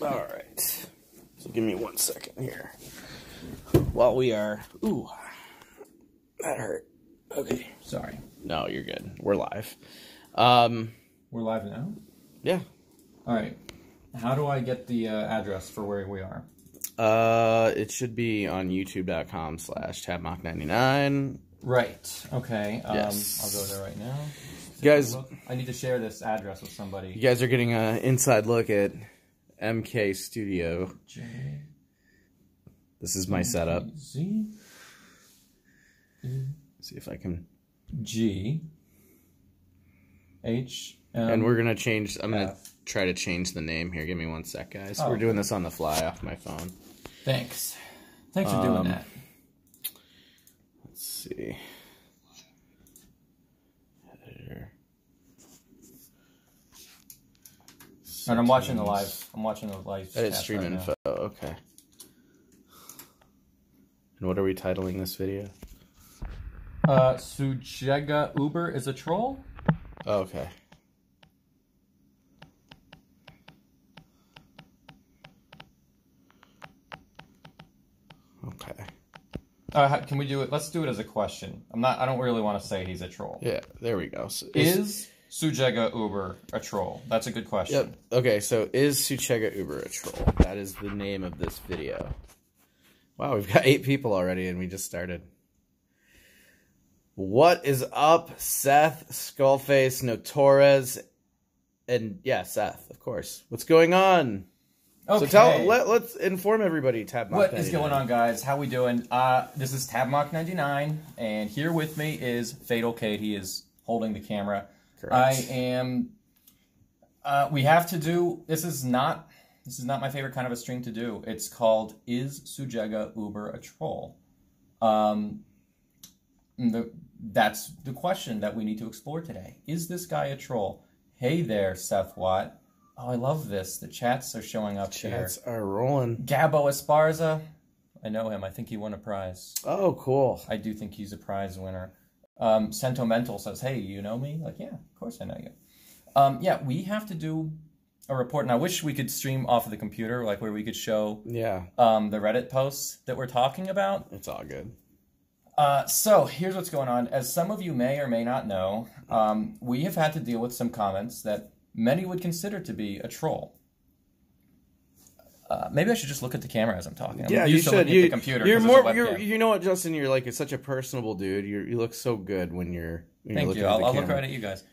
All right. So give me 1 second here. While we are... Ooh. That hurt. Okay. Sorry. No, you're good. We're live. We're live now? Yeah. All right. How do I get the address for where we are? It should be on youtube.com/tabmock99. Right. Okay. Yes. I'll go there right now. Guys, I need to share this address with somebody. you guys are getting an inside look at MK Studio. This is my setup. Z See if I can... G H M. And we're going to change... I'm going to try to change the name here. Give me 1 sec, guys. We're doing this on the fly off my phone. Thanks. Thanks for doing that. Let's see. Editor. And I'm watching the live. I'm watching the live. Edit stream info. Okay. And what are we titling this video? Suchega Uber is a troll? Oh, okay. Okay. Can we do it? Let's do it as a question. I don't really want to say he's a troll. Yeah, there we go. So is Suchega Uber a troll? That's a good question. Yep. Okay, so is Suchega Uber a troll? That is the name of this video. Wow, we've got 8 people already and we just started. What is up, Seth, Skullface, Notorez, and yeah, Seth, of course. What's going on? Okay. So let's inform everybody, Tabmock99. What is going on, guys? How we doing? This is Tabmock99, and here with me is Fatal Kate. He is holding the camera. Correct. I am. We have to do. This is not my favorite kind of a stream to do. It's called "Is Suchega Uber a Troll?" That's the question that we need to explore today. Is this guy a troll? Hey there, Seth Watt. Oh, I love this. The chats are showing up here. Chats are rolling. Gabo Esparza. I know him. I think he won a prize. Oh, cool. I do think he's a prize winner. Sentimental says, hey, you know me? Like, yeah, of course I know you. Yeah, we have to do a report. And I wish we could stream off of the computer, like where we could show the Reddit posts that we're talking about. It's all good. So here's what's going on. As some of you may or may not know, we have had to deal with some comments that many would consider to be a troll. Maybe I should just look at the camera as I'm talking. Yeah, you should. At the computer. You're more. You know what, Justin? You're like such a personable dude. You look so good when you're. Thank you. I'll look right at you guys.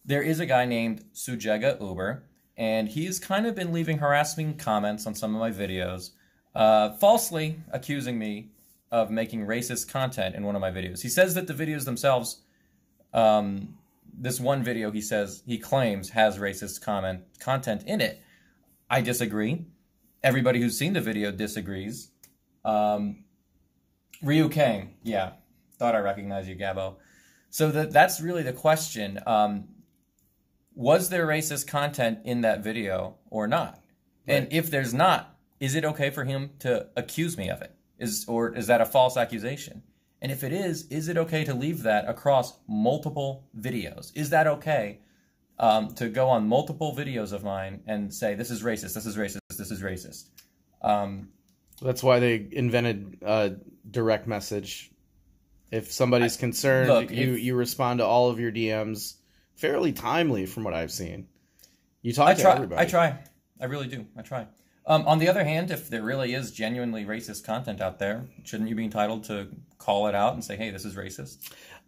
There is a guy named Suchega Uber, and he's kind of been leaving harassing comments on some of my videos, falsely accusing me of making racist content in one of my videos. He says that the videos themselves. This one video he claims has racist content in it. I disagree. Everybody who's seen the video disagrees. Ryu Kang, yeah, thought I recognized you, Gabo. So that's really the question. Was there racist content in that video or not? Right. And if there's not, is it okay for him to accuse me of it? Or is that a false accusation? And if it is it okay to leave that across multiple videos? Is that okay to go on multiple videos of mine and say, this is racist, this is racist, this is racist? That's why they invented direct message. If somebody's concerned, look, you respond to all of your DMs fairly timely from what I've seen. You talk to everybody. I try. I really do. I try. On the other hand, if there really is genuinely racist content out there, shouldn't you be entitled to call it out and say, hey, this is racist?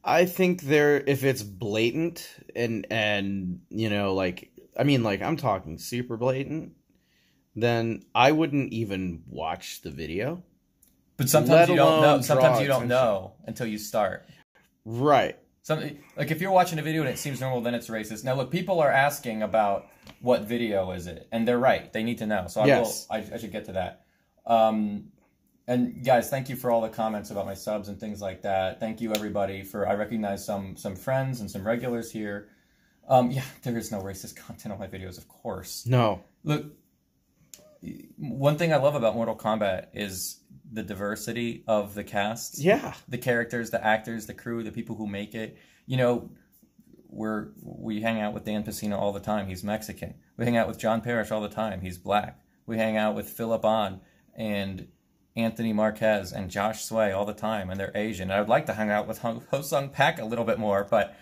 I think if it's blatant and you know, like, I mean, like, I'm talking super blatant, then I wouldn't even watch the video. But sometimes you don't know. Sometimes you don't know until you start. Right. Like, if you're watching a video and it seems normal, then it's racist. Now, look, people are asking about what video is it, and they're right. They need to know. So I should get to that. And guys, thank you for all the comments about my subs and things like that. Thank you, everybody. I recognize some friends and some regulars here. Yeah, there is no racist content on my videos, of course. No. Look, one thing I love about Mortal Kombat is the diversity of the cast. Yeah. The characters, the actors, the crew, the people who make it. You know, we hang out with Dan Pacino all the time. He's Mexican. We hang out with John Parrish all the time. He's black. We hang out with Philip Ahn and Anthony Marquez and Josh Sway all the time, and they're Asian. And I'd like to hang out with Ho Sung Pak a little bit more, but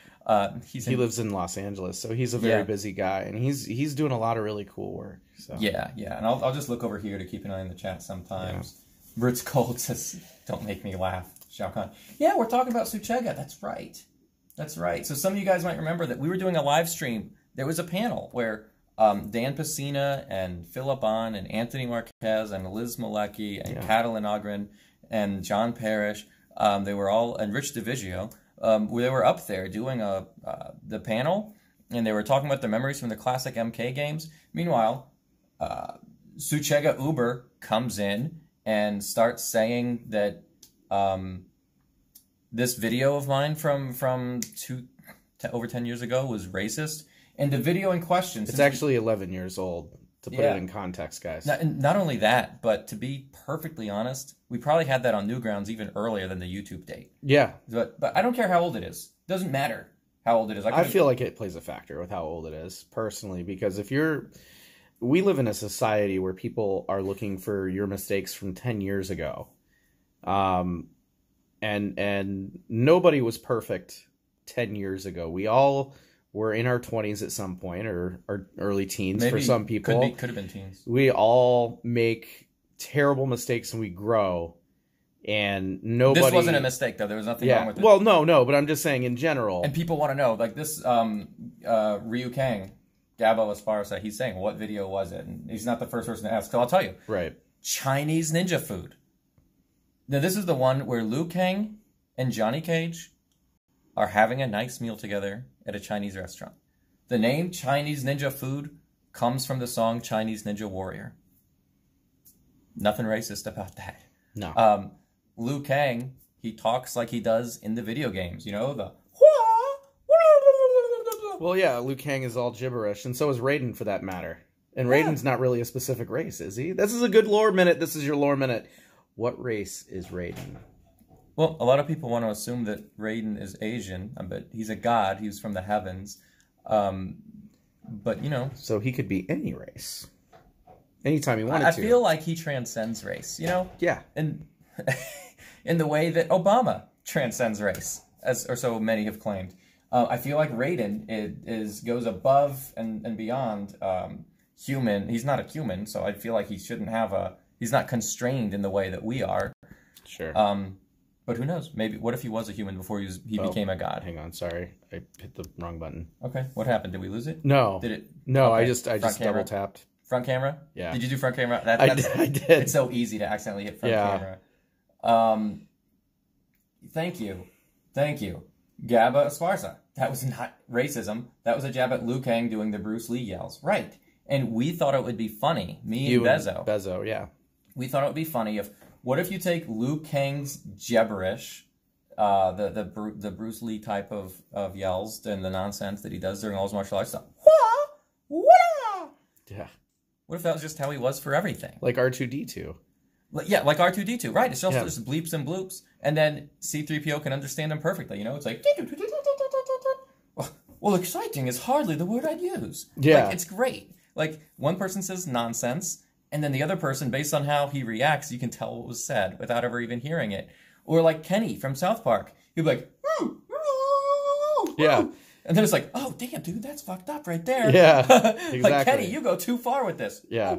he lives in Los Angeles, so he's a very busy guy, and he's doing a lot of really cool work. So. Yeah, and I'll just look over here to keep an eye on the chat sometimes. Yeah. Ritz Cold says, "Don't make me laugh." Shao Kahn. Yeah, we're talking about Suchega. That's right. So some of you guys might remember that we were doing a live stream. There was a panel where Dan Pacina and Philip Ahn and Anthony Marquez and Liz Malecki and Catalin Ogren and John Parrish, they were all, and Rich DeVigio, they were up there doing the panel, and they were talking about their memories from the classic MK games. Meanwhile, Suchega Uber comes in and starts saying that this video of mine from over 10 years ago was racist. And the video in question... It's actually 11 years old, to put it in context, guys. Not only that, but to be perfectly honest, we probably had that on Newgrounds even earlier than the YouTube date. Yeah. But I don't care how old it is. It doesn't matter how old it is. I feel like it plays a factor with how old it is, personally, because we live in a society where people are looking for your mistakes from 10 years ago. And nobody was perfect 10 years ago. We all were in our 20s at some point, or early teens. Maybe for some people. Could have been teens. We all make terrible mistakes and we grow. And nobody... This wasn't a mistake, though. There was nothing wrong with it. Well, no, but I'm just saying in general. And people want to know, like this Ryu Kang, Gabo Esparza, he's saying, what video was it? And he's not the first person to ask, so I'll tell you. Right. Chinese ninja food. Now, this is the one where Liu Kang and Johnny Cage are having a nice meal together at a Chinese restaurant. The name Chinese Ninja Food comes from the song Chinese Ninja Warrior. Nothing racist about that. No. Liu Kang, he talks like he does in the video games. You know, the... Well, yeah, Liu Kang is all gibberish, and so is Raiden for that matter. And Raiden's not really a specific race, is he? This is a good lore minute. This is your lore minute. What race is Raiden? Well, a lot of people want to assume that Raiden is Asian, but he's a god. He's from the heavens. But, you know... So he could be any race. Anytime he wanted to. I feel like he transcends race, you know? Yeah. And in the way that Obama transcends race, or so many have claimed. I feel like Raiden goes above and beyond human. He's not a human, so I feel like he shouldn't have he's not constrained in the way that we are. Sure. But who knows? Maybe, what if he was a human before he became a god? Hang on, sorry. I hit the wrong button. Okay. What happened? Did we lose it? No. Did it? No, okay. I just double tapped. Front camera? Yeah. Did you do front camera? I did. It's so easy to accidentally hit front camera. Thank you. Gaba Esparza. That was not racism. That was a jab at Liu Kang doing the Bruce Lee yells. Right. And we thought it would be funny. Me and Bezo. Bezo, yeah. We thought it would be funny what if you take Liu Kang's gibberish, the Bruce Lee type of yells and the nonsense that he does during all his martial arts stuff. Yeah. What if that was just how he was for everything? Like R2-D2. Yeah, like R2-D2, right. It's just bleeps and bloops. And then C-3PO can understand him perfectly. You know, it's like... Well, exciting is hardly the word I'd use. Yeah. Like, it's great. Like, one person says nonsense, and then the other person, based on how he reacts, you can tell what was said without ever even hearing it. Or like Kenny from South Park. He'd be like... Yeah. And then it's like, oh, damn, dude, that's fucked up right there. Yeah, exactly. Like, Kenny, you go too far with this. Yeah.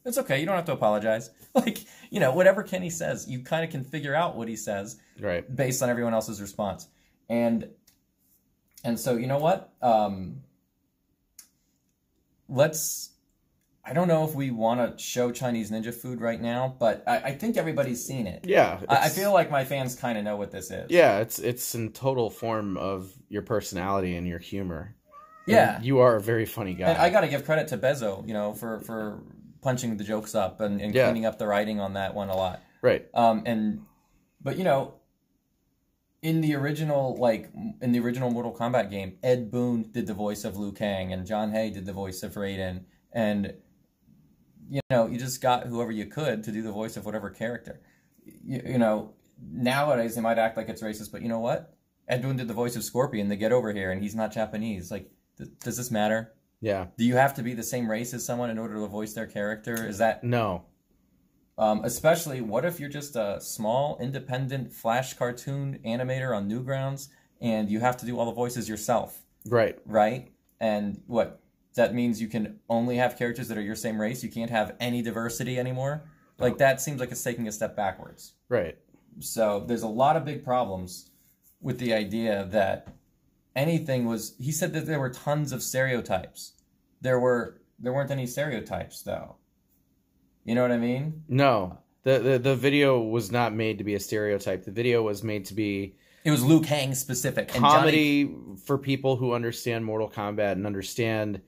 It's okay. You don't have to apologize. Like, you know, whatever Kenny says, you kind of can figure out what he says based on everyone else's response. And so, you know what? I don't know if we want to show Chinese ninja food right now, but I think everybody's seen it. Yeah. I feel like my fans kind of know what this is. Yeah, it's in total form of your personality and your humor. Yeah. And you are a very funny guy. And I got to give credit to Bezo, you know, for punching the jokes up and cleaning up the writing on that one a lot. Right. But you know, in the original Mortal Kombat game, Ed Boon did the voice of Liu Kang and John Hay did the voice of Raiden, and you know, you just got whoever you could to do the voice of whatever character. You know, nowadays they might act like it's racist, but you know what? Edwin did the voice of Scorpion, the Get Over Here, and he's not Japanese. Like, does this matter? Yeah. Do you have to be the same race as someone in order to voice their character? Is that... No. Especially, what if you're just a small, independent Flash cartoon animator on Newgrounds, and you have to do all the voices yourself? Right. Right? And what? That means you can only have characters that are your same race? You can't have any diversity anymore? Like, that seems like it's taking a step backwards. Right. So, there's a lot of big problems with the idea that anything was... He said that there were tons of stereotypes. There weren't any stereotypes, though. You know what I mean? No. The video was not made to be a stereotype. The video was made to be... It was Liu Kang specific. Comedy and Johnny... for people who understand Mortal Kombat and understand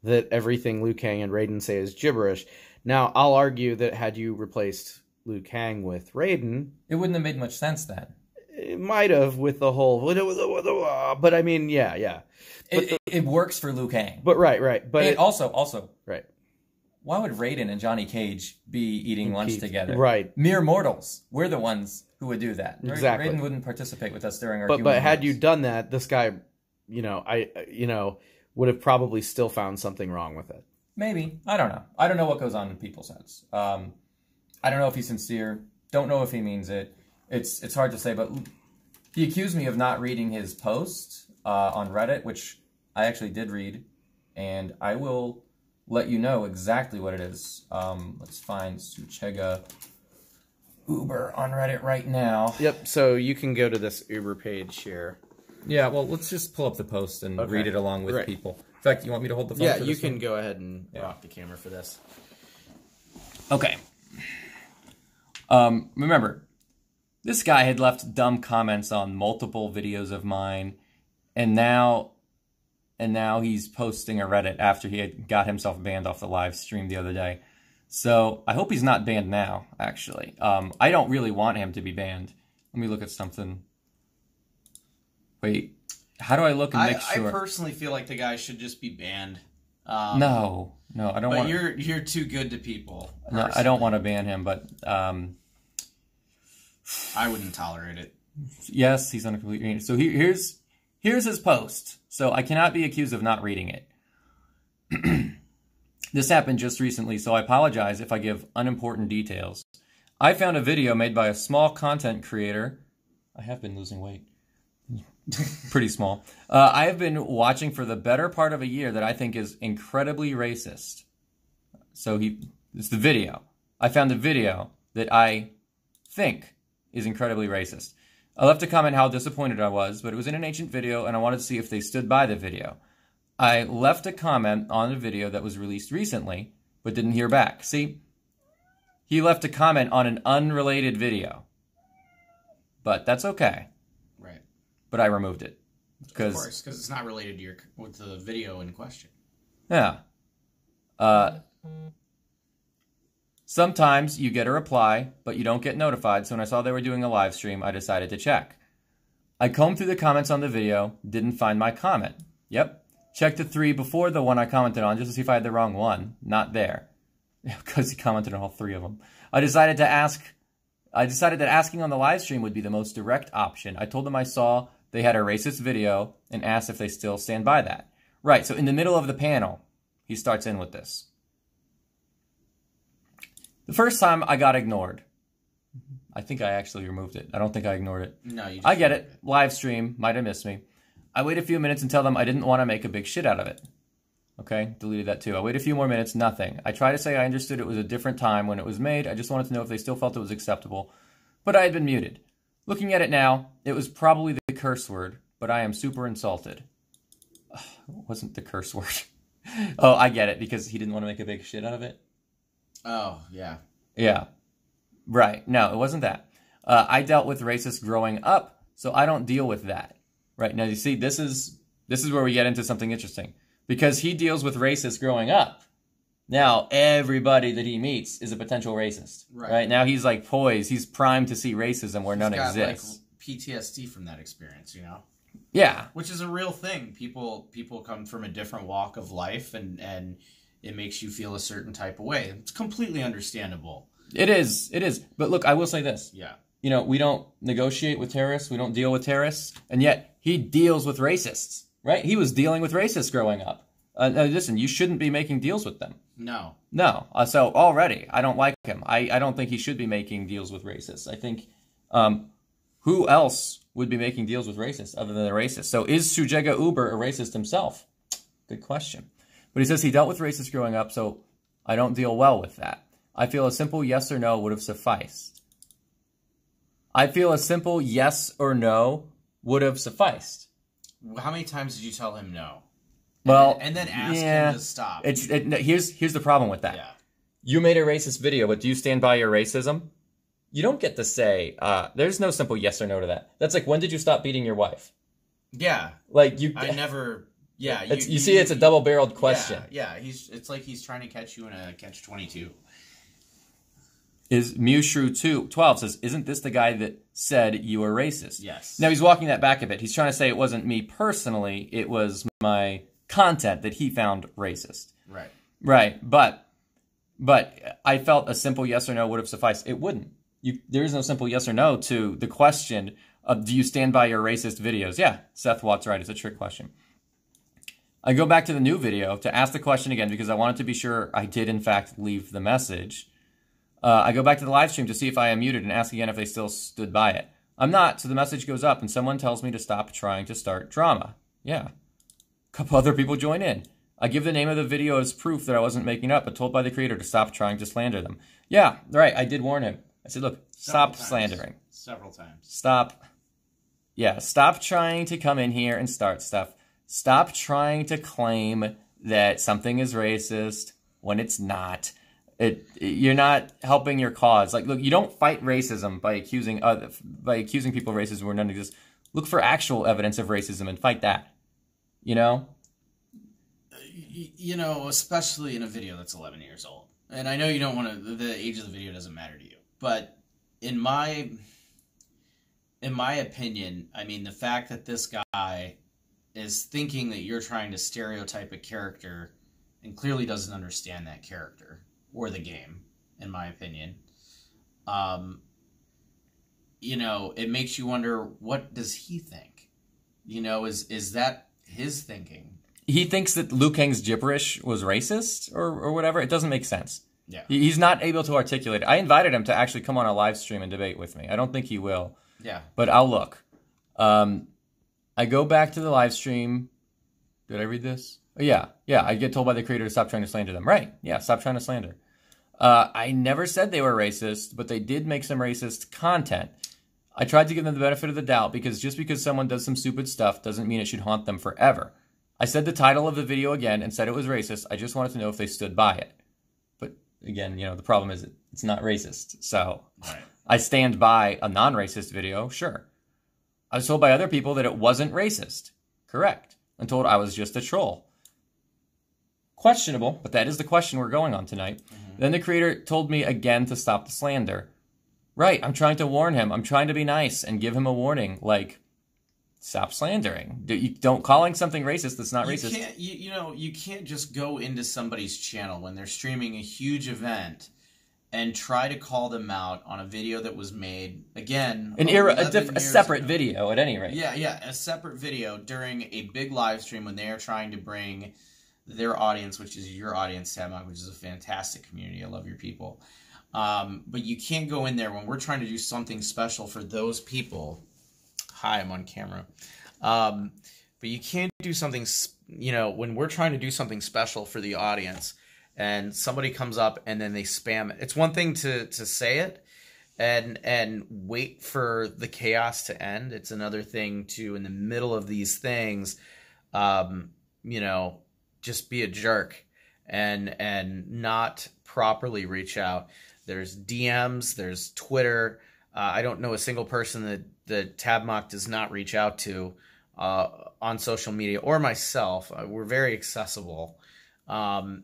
that everything Liu Kang and Raiden say is gibberish. Now, I'll argue that had you replaced Liu Kang with Raiden... It wouldn't have made much sense then. It might have with the whole... But I mean, yeah. It works for Liu Kang. But right. But it also... Right. Why would Raiden and Johnny Cage be eating lunch together? Right. Mere mortals. We're the ones who would do that. Exactly. Raiden wouldn't participate with us during our But had you done that, this guy, would have probably still found something wrong with it. Maybe. I don't know. I don't know what goes on in people's heads. I don't know if he's sincere. Don't know if he means it. It's hard to say, but he accused me of not reading his post on Reddit, which I actually did read, and I will let you know exactly what it is. Let's find Suchega Uber on Reddit right now. Yep, so you can go to this Uber page here. Yeah, well, let's just pull up the post and read it along with people. In fact, you want me to hold the phone? Yeah, you can go ahead and rock the camera for this. Okay. Remember, this guy had left dumb comments on multiple videos of mine, and now he's posting a Reddit after he had got himself banned off the live stream the other day. So I hope he's not banned now, actually. I don't really want him to be banned. Let me look at something. Wait, how do I look and make sure? I personally feel like the guy should just be banned. No, I don't want. But you're too good to people. No, I don't want to ban him, but I wouldn't tolerate it. Yes, he's on a complete. So here's his post. So I cannot be accused of not reading it. This happened just recently, so I apologize if I give unimportant details. I found a video made by a small content creator. I have been losing weight. Pretty small. I have been watching for the better part of a year that I think is incredibly racist. So it's the video. I found a video that I think is incredibly racist. I left a comment how disappointed I was, but it was in an ancient video, and I wanted to see if they stood by the video. I left a comment on a video that was released recently, but didn't hear back. See? He left a comment on an unrelated video. But that's okay. Right. But I removed it. Of course, because it's not related to with the video in question. Yeah. Sometimes you get a reply, but you don't get notified, so when I saw they were doing a live stream, I decided to check. I combed through the comments on the video, didn't find my comment. Yep. Checked the 3 before the one I commented on, just to see if I had the wrong one. Not there. Because he commented on all 3 of them. I decided that asking on the live stream would be the most direct option. I told them I saw they had a racist video and asked if they still stand by that. Right, so in the middle of the panel, he starts in with this. The first time I got ignored. I think I actually removed it. I don't think I ignored it. No, you just I get it. Live stream. Might have missed me. I wait a few minutes and tell them I didn't want to make a big shit out of it. Okay, deleted that too. I wait a few more minutes, nothing. I try to say I understood it was a different time when it was made. I just wanted to know if they still felt it was acceptable. But I had been muted. Looking at it now, it was probably the curse word, but I am super insulted. It wasn't the curse word. Oh, I get it, because he didn't want to make a big shit out of it. Oh, yeah. Yeah. Right. No, it wasn't that. I dealt with racists growing up, so I don't deal with that. Right. Now, you see, this is where we get into something interesting. Because he deals with racists growing up. Now, everybody that he meets is a potential racist. Right? Now, he's like poised. He's primed to see racism where none exists. Like PTSD from that experience, you know? Yeah. Which is a real thing. People come from a different walk of life, and it makes you feel a certain type of way. It's completely understandable. It is. But look, I will say this. Yeah. we don't negotiate with terrorists, we don't deal with terrorists, and yet he deals with racists, right? He was dealing with racists growing up. Listen, you shouldn't be making deals with them. No. So already, I don't like him. I don't think he should be making deals with racists. I think, who else would be making deals with racists other than a racist? So is Suchega Uber a racist himself? Good question. But he says he dealt with racists growing up, so I don't deal well with that. I feel a simple yes or no would have sufficed. I feel a simple yes or no would have sufficed. How many times did you tell him no? Well, and then ask him to stop. Here's the problem with that. Yeah. You made a racist video, but do you stand by your racism? You don't get to say, there's no simple yes or no to that. That's like, when did you stop beating your wife? Yeah. Like, you... I never... Yeah. You see, it's a double-barreled question. Yeah. It's like he's trying to catch you in a catch-22. Is Mewshrew12 says, isn't this the guy that said you were racist? Yes. Now, he's walking that back a bit. He's trying to say it wasn't me personally. It was my content that he found racist. Right. Right. But I felt a simple yes or no would have sufficed. It wouldn't. There is no simple yes or no to the question of, do you stand by your racist videos? Yeah, Seth Watt's right. It's a trick question. I go back to the new video to ask the question again because I wanted to be sure I did, in fact, leave the message. I go back to the live stream to see if I am muted and ask again if they still stood by it. I'm not, so the message goes up and someone tells me to stop trying to start drama. Yeah. A couple other people join in. I give the name of the video as proof that I wasn't making up, but told by the creator to stop trying to slander them. Yeah, right, I did warn him. I said, look, stop slandering. Several times. Stop trying to come in here and start stuff. Stop trying to claim that something is racist when it's not. You're not helping your cause. Like, look, you don't fight racism by accusing people of racism where none exists. Look for actual evidence of racism and fight that. Especially in a video that's 11 years old. And I know you don't want to, the age of the video doesn't matter to you. But in my opinion, I mean, the fact that this guy is thinking that you're trying to stereotype a character and clearly doesn't understand that character or the game, in my opinion, it makes you wonder, what does he think? Is that his thinking? He thinks that Liu Kang's gibberish was racist or whatever. It doesn't make sense. Yeah. He's not able to articulate it. I invited him to actually come on a live stream and debate with me. I don't think he will. Yeah. But I'll look. I go back to the live stream. Did I read this? Oh, yeah. I get told by the creator to stop trying to slander them. Right. Yeah, stop trying to slander. I never said they were racist, but they did make some racist content. I tried to give them the benefit of the doubt because just because someone does some stupid stuff doesn't mean it should haunt them forever. I said the title of the video again and said it was racist. I just wanted to know if they stood by it. But again, the problem is it's not racist. So right. I stand by a non-racist video, sure. I was told by other people that it wasn't racist. Correct. And told I was just a troll. Questionable, but that is the question we're going on tonight. Mm-hmm. Then the creator told me again to stop the slander. Right, I'm trying to warn him. I'm trying to be nice and give him a warning, like, stop slandering. Don't calling something racist that's not racist. You can't just go into somebody's channel when they're streaming a huge event and try to call them out on a video that was made, again, a separate video at any rate. Yeah, a separate video during a big live stream when they are trying to bring their audience, which is your audience, Tabmock, which is a fantastic community. I love your people. But you can't go in there when we're trying to do something special for those people. Hi, I'm on camera. But you can't do something, when we're trying to do something special for the audience and somebody comes up and then they spam it. It's one thing to say it and wait for the chaos to end. It's another thing to, in the middle of these things, just be a jerk and not properly reach out. There's DMs, there's Twitter. I don't know a single person that Tabmock does not reach out to on social media, or myself. We're very accessible. It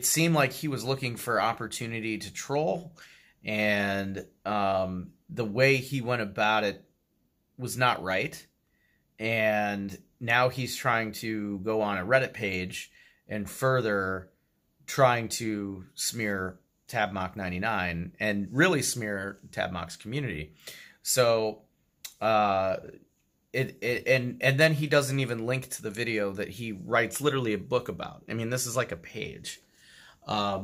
seemed like he was looking for opportunity to troll, and the way he went about it was not right. And now he's trying to go on a Reddit page and further trying to smear Tabmock99 and really smear Tabmock's community. So and then he doesn't even link to the video that he writes literally a book about. I mean, this is like a page. I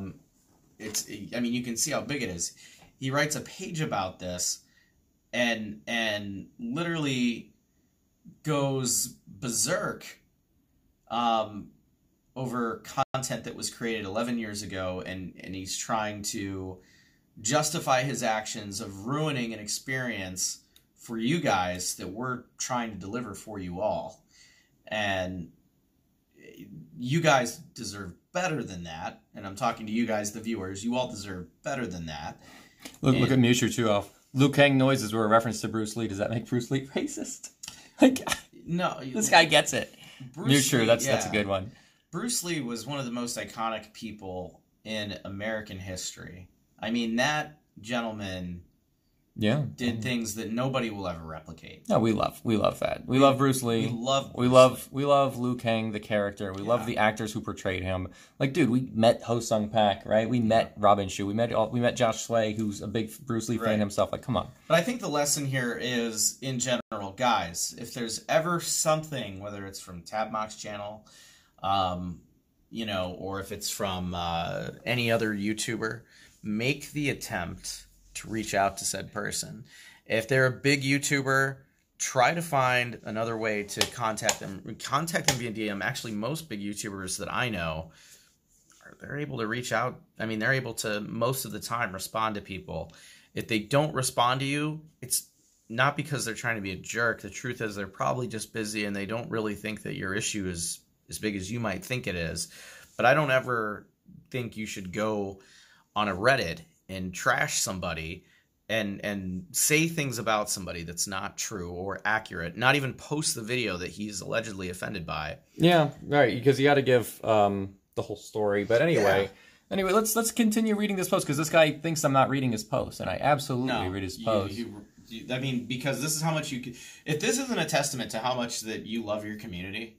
mean, you can see how big it is. He writes a page about this and literally goes berserk over content that was created 11 years ago, and he's trying to justify his actions of ruining an experience for you guys that we're trying to deliver for you all. And you guys deserve better than that. And I'm talking to you guys, the viewers. You all deserve better than that. Look at Mute Your Two off. Liu Kang noises were a reference to Bruce Lee. Does that make Bruce Lee racist? No. This guy gets it. Mute Your, that's a good one. Bruce Lee was one of the most iconic people in American history. I mean, that gentleman did things that nobody will ever replicate. No, we love that. We love Bruce Lee. We love Liu Kang, the character. We love the actors who portrayed him. Like, dude, we met Ho Sung Pak, right? We met Robin Shou. We met Josh Sway, who's a big Bruce Lee fan himself. Like, come on. But I think the lesson here is, in general, guys, if there's ever something, whether it's from Tabmock's channel, you know, or if it's from any other YouTuber, make the attempt to reach out to said person. If they're a big YouTuber, try to find another way to contact them. Contact them via DM. Actually, most big YouTubers that I know, they're able to reach out. I mean, they're able to, most of the time, respond to people. If they don't respond to you, it's not because they're trying to be a jerk. The truth is they're probably just busy and they don't really think that your issue is as big as you might think it is. But I don't ever think you should go on a Reddit and trash somebody and say things about somebody that's not true or accurate, not even post the video that he's allegedly offended by. Yeah, right, because you got to give the whole story. But anyway, let's continue reading this post, because this guy thinks I'm not reading his post, and I absolutely read his post. I mean, because this is how much you could... If this isn't a testament to how much that you love your community,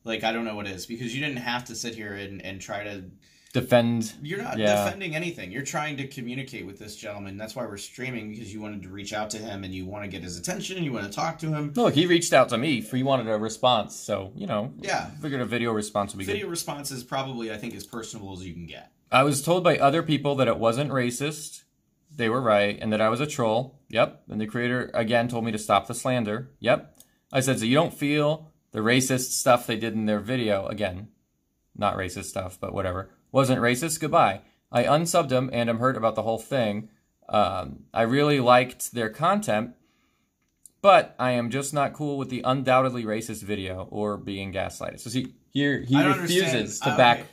like, I don't know what is, because you didn't have to sit here and try to... defend. You're not defending anything. You're trying to communicate with this gentleman. That's why we're streaming, because you wanted to reach out to him and you want to get his attention and you want to talk to him. Look, he reached out to me. He wanted a response. So, you know, figured a video response would be good. Video response is probably, I think, as personable as you can get. I was told by other people that it wasn't racist. They were right. And that I was a troll. Yep. And the creator, again, told me to stop the slander. Yep. I said, so you don't feel the racist stuff they did in their video, again, not racist stuff, but whatever, wasn't racist? Goodbye. I unsubbed him and I'm hurt about the whole thing. I really liked their content, but I am just not cool with the undoubtedly racist video or being gaslighted. So see, here he refuses to back... Okay.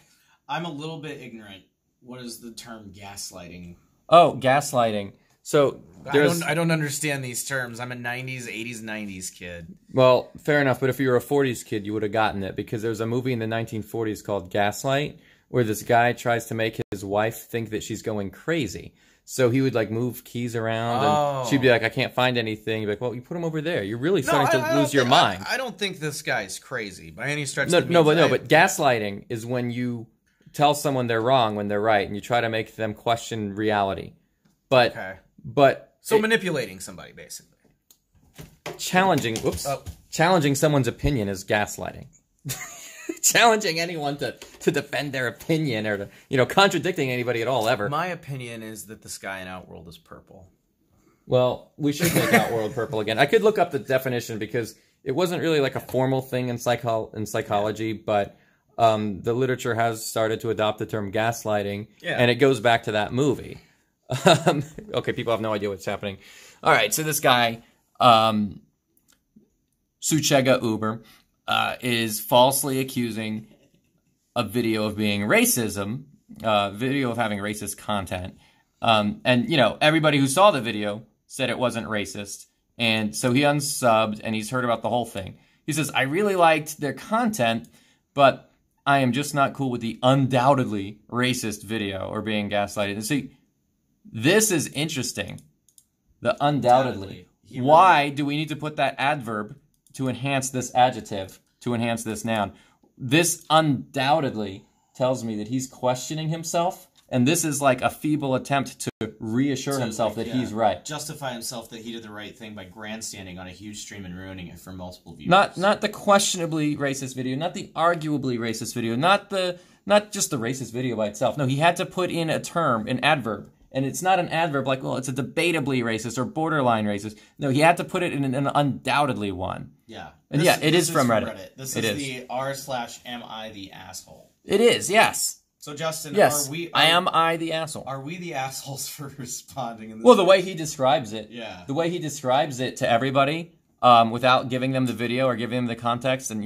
I'm a little bit ignorant. What is the term gaslighting? Oh, gaslighting. So I don't understand these terms. I'm a 90s, 80s, 90s kid. Well, fair enough, but if you were a 40s kid, you would have gotten it, because there was a movie in the 1940s called Gaslight, where this guy tries to make his wife think that she's going crazy. So he would, like, move keys around, and she'd be like, I can't find anything. He'd be like, well, you put them over there. You're really starting to lose your mind. I don't think this guy's crazy by any stretch. But gaslighting is when you tell someone they're wrong when they're right, and you try to make them question reality. So manipulating somebody, basically. Challenging someone's opinion is gaslighting. Challenging anyone to defend their opinion or to, contradicting anybody at all ever. My opinion is that the sky in Outworld is purple. Well, we should make Outworld purple again. I could look up the definition, because it wasn't really like a formal thing in psychology, but the literature has started to adopt the term gaslighting, and it goes back to that movie. Okay, people have no idea what's happening. All right, so this guy, Suchega Uber, is falsely accusing a video of being racism, video of having racist content. And, everybody who saw the video said it wasn't racist. And so he unsubbed, and he's heard about the whole thing. He says, I really liked their content, but I am just not cool with the undoubtedly racist video or being gaslighted. And see, this is interesting. The undoubtedly. Why do we need to put that adverb to enhance this adjective, to enhance this noun? This undoubtedly tells me that he's questioning himself And this is like a feeble attempt to reassure himself that he's right. Justify himself that he did the right thing by grandstanding on a huge stream and ruining it for multiple viewers. Not the questionably racist video, not the arguably racist video, not just the racist video by itself. No, he had to put in a term, an adverb. And it's not an adverb like, well, it's a debatably racist or borderline racist. No, he had to put it in an undoubtedly one. Yeah. And it is from Reddit. This is the r/am I the asshole. It is, yes. So, Justin, am I the asshole? Are we the assholes for responding in this? Well, the way he describes it. Yeah. The way he describes it to everybody, without giving them the video or giving them the context and,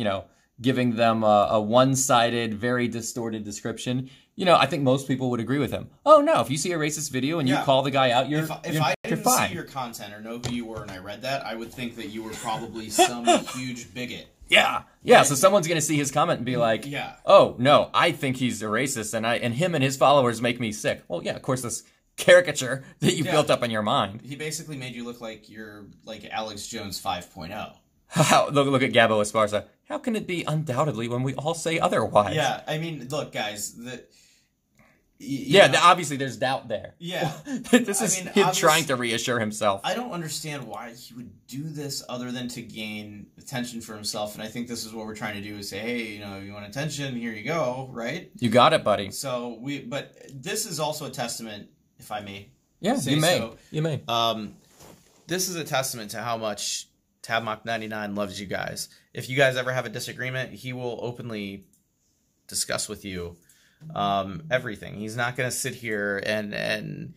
giving them a one-sided, very distorted description, I think most people would agree with him. Oh, no, if you see a racist video and you call the guy out, you're fine. If I didn't see your content or know who you were and I read that, I would think that you were probably some huge bigot. Yeah. Yeah, so someone's going to see his comment and be like, oh, no, I think he's a racist, and him and his followers make me sick. Well, yeah, of course, this caricature that you built up in your mind. He basically made you look like you're like Alex Jones 5.0. Look at Gabo Esparza. How can it be undoubtedly when we all say otherwise? Yeah, I mean, look, guys, obviously there's doubt there. Yeah. This is him trying to reassure himself. I don't understand why he would do this other than to gain attention for himself, and I think this is what we're trying to do is say, hey, you want attention, here you go, right? You got it, buddy. So but this is also a testament, if I may. Yeah, you may. So. You may. This is a testament to how much Tabmock99 loves you guys. If you guys ever have a disagreement, he will openly discuss with you everything. He's not going to sit here and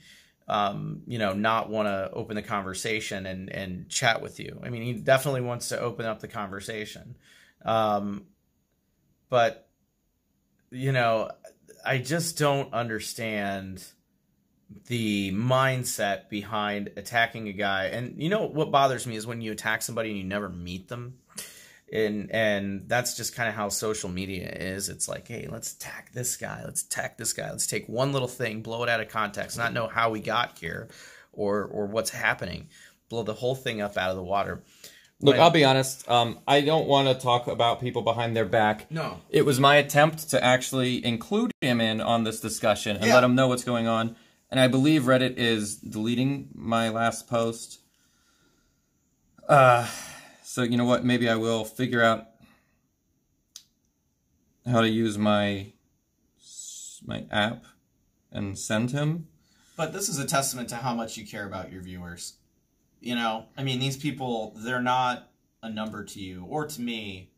not want to open the conversation and chat with you. I mean, he definitely wants to open up the conversation. But, I just don't understand the mindset behind attacking a guy. And what bothers me is when you attack somebody and you never meet them. And that's just kind of how social media is. It's like, hey, let's attack this guy. Let's take one little thing, blow it out of context, not know how we got here or what's happening. Blow the whole thing up out of the water. Look, I'll be honest. I don't want to talk about people behind their back. No. It was my attempt to actually include him in on this discussion and let him know what's going on. And I believe Reddit is deleting my last post. So you know what? Maybe I will figure out how to use my app and send him. But this is a testament to how much you care about your viewers. I mean, these people, they're not a number to you or to me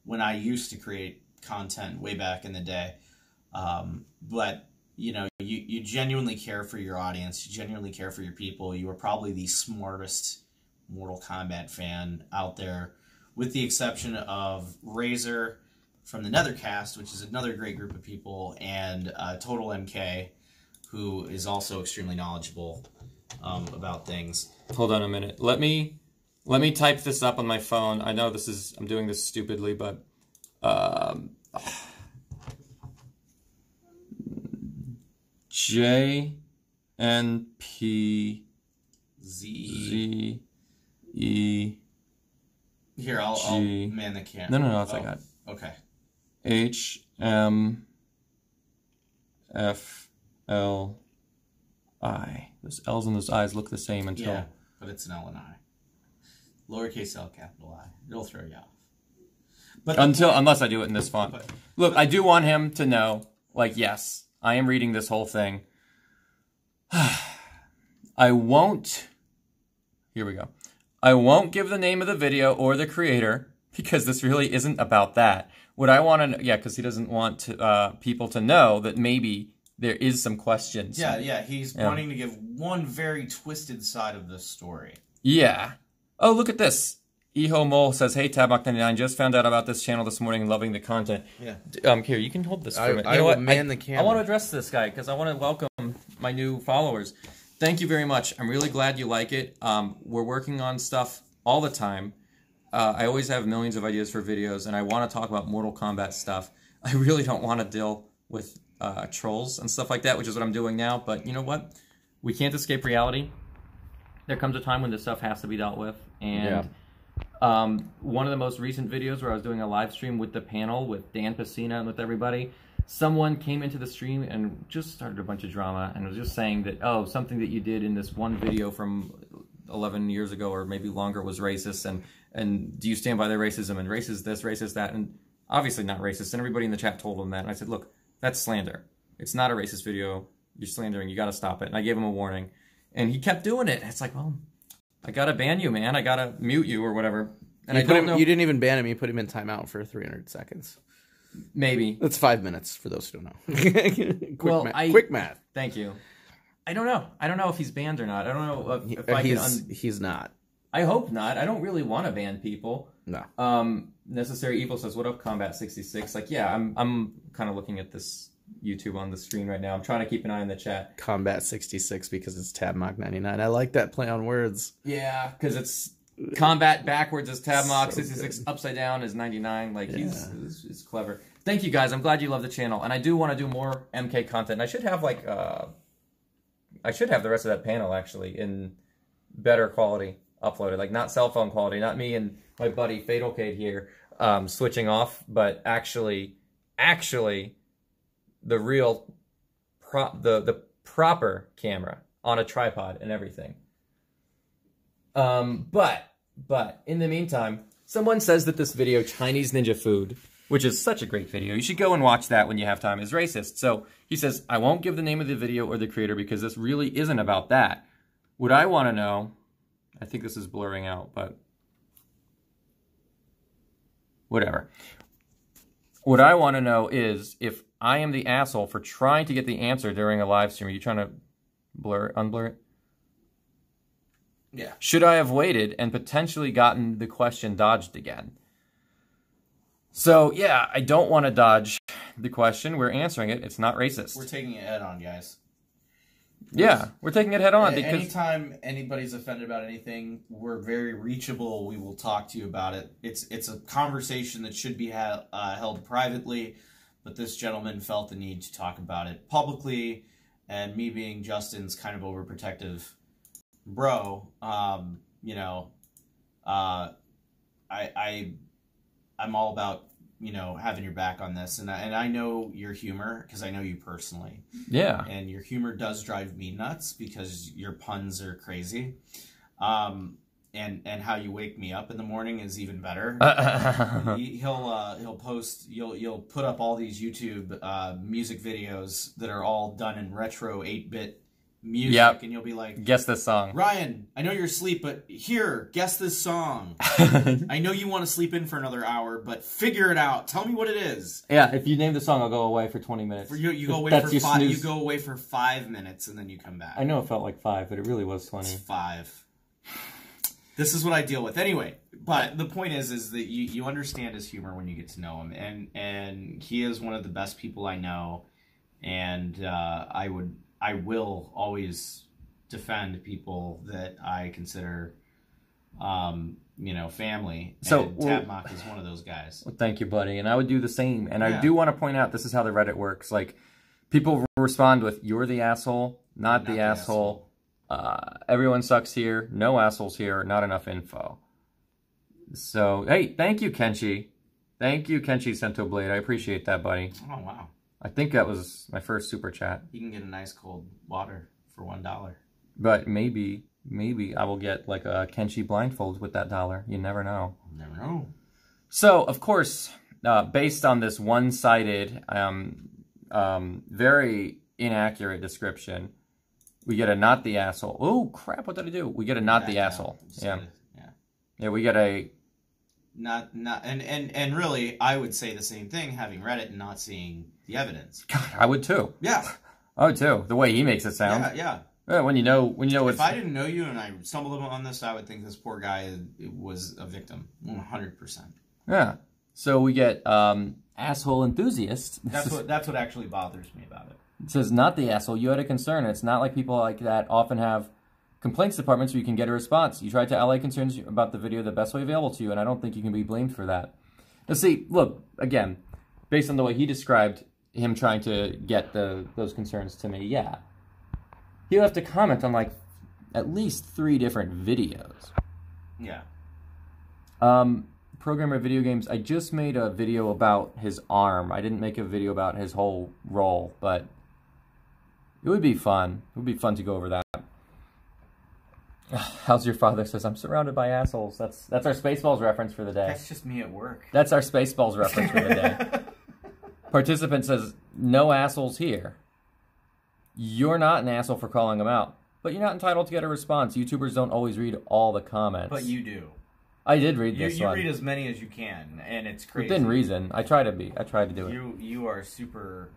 when I used to create content way back in the day. But you genuinely care for your audience. You genuinely care for your people. You are probably the smartest Mortal Kombat fan out there, with the exception of Razor from the Nethercast, which is another great group of people, and Total MK, who is also extremely knowledgeable about things. Hold on a minute. Let me type this up on my phone. I know I'm doing this stupidly, but JNPZ E. Here, I'll man the camera. No, that's I got. Okay. HMFLI. Those L's and those I's look the same until. Yeah, but it's an L and I. Lowercase L, capital I. It'll throw you off. But unless I do it in this font. Look, I do want him to know, yes, I am reading this whole thing. I won't. Here we go. I won't give the name of the video or the creator because this really isn't about that. What I want to, because he doesn't want people to know that maybe there is some questions. Yeah, he's wanting to give one very twisted side of the story. Yeah. Oh, look at this. Eho Mole says, hey, Tabmock99, just found out about this channel this morning and loving the content. Yeah. Here, you can hold this for a minute. I will man the camera. I want to address this guy because I want to welcome my new followers. Thank you very much. I'm really glad you like it. We're working on stuff all the time. I always have millions of ideas for videos, and I want to talk about Mortal Kombat stuff. I really don't want to deal with trolls and stuff like that, which is what I'm doing now. But you know what? We can't escape reality. There comes a time when this stuff has to be dealt with. And one of the most recent videos where I was doing a live stream with the panel, with Dan Pacina and with everybody, someone came into the stream and just started a bunch of drama and was just saying that, oh, something that you did in this one video from 11 years ago or maybe longer was racist, and do you stand by the racism, and racist this, racist that, and obviously not racist, and everybody in the chat told him that, and I said, look, that's slander. It's not a racist video. You're slandering. You got to stop it. And I gave him a warning, and he kept doing it. It's like, well, I got to ban you, man. I got to mute you or whatever. And you you didn't even ban him. You put him in timeout for 300 seconds. Maybe. That's 5 minutes for those who don't know. Quick math. Thank you. I don't know. I don't know if he's banned or not. I don't know if I can... He's not. I hope not. I don't really want to ban people. No. Necessary Evil says, what up, Combat 66? Like, yeah, I'm kind of looking at this YouTube on the screen right now. I'm trying to keep an eye on the chat. Combat 66 because it's Tabmock 99. I like that play on words. Yeah, because it's Combat backwards is Tabmock, 66 upside down is 99. Like, he's clever. Thank you, guys. I'm glad you love the channel. And I do want to do more MK content. I should have, like, I should have the rest of that panel, actually, in better quality uploaded. Like, not cell phone quality, not me and my buddy Fatal Cade here switching off, but actually the real the proper camera on a tripod and everything. But in the meantime, someone says that this video, Chinese Ninja Food, which is such a great video, you should go and watch that when you have time, is racist. So he says, I won't give the name of the video or the creator because this really isn't about that. What I want to know, I think this is blurring out, but whatever. What I want to know is if I am the asshole for trying to get the answer during a live stream. Are you trying to unblur it? Yeah. Should I have waited and potentially gotten the question dodged again? So, yeah, I don't want to dodge the question. We're answering it. It's not racist. We're taking it head on, guys. Yeah, we're taking it head on. Because anytime anybody's offended about anything, we're very reachable. We will talk to you about it. It's a conversation that should be held privately, but this gentleman felt the need to talk about it publicly, and me being Justin's kind of overprotective bro, you know, I'm all about, you know, having your back on this, and I know your humor because I know you personally. Yeah. And your humor does drive me nuts because your puns are crazy. And how you wake me up in the morning is even better. He'll post, you'll put up all these YouTube music videos that are all done in retro 8-bit music, and you'll be like, guess this song. Ryan, I know you're asleep, but here, guess this song. I know you want to sleep in for another hour, but figure it out. Tell me what it is. Yeah, if you name the song, I'll go away for 20 minutes. You go away for 5. You go away for 5 minutes, and then you come back. I know it felt like 5, but it really was 20. It's 5. This is what I deal with. Anyway, but the point is that you understand his humor when you get to know him, and he is one of the best people I know, and I will always defend people that I consider, you know, family. So and Tabmock is one of those guys. Well, thank you, buddy. And I would do the same. And I do want to point out, this is how the Reddit works. Like, people respond with, you're the asshole, not the asshole. Everyone sucks here. No assholes here. Not enough info. So, hey, thank you, Kenshi. Thank you, Kenshi Sento Blade. I appreciate that, buddy. Oh, wow. I think that was my first super chat. You can get a nice cold water for $1. But maybe I will get like a Kenshi blindfold with that $1. You never know. Never know. So, of course, based on this one-sided, very inaccurate description, we get a not the asshole. Oh, crap, what did I do? We get a not the asshole. Yeah. Yeah, we get a... Not and really, I would say the same thing, having read it and not seeing the evidence. God, I would too. Yeah. I would too. The way he makes it sound. Yeah. When you know if I didn't know you and I stumbled on this, I would think this poor guy was a victim. 100%. Yeah. So we get asshole enthusiast. That's what actually bothers me about it. It says, not the asshole. You had a concern. It's not like people like that often have complaints departments where you can get a response. You tried to allay concerns about the video the best way available to you, and I don't think you can be blamed for that. Now see, look, again, based on the way he described him trying to get those concerns to me, yeah. He'll have to comment on like at least 3 different videos. Yeah. programmer of video games. I just made a video about his arm. I didn't make a video about his whole role, but it would be fun. It would be fun to go over that. How's your father? Says, I'm surrounded by assholes. That's our Spaceballs reference for the day. That's just me at work. That's our Spaceballs reference for the day. Participant says, no assholes here. You're not an asshole for calling them out, but you're not entitled to get a response. YouTubers don't always read all the comments. But you do. I did read this one. You read as many as you can, and it's crazy. Within reason. I try to do it. You are super...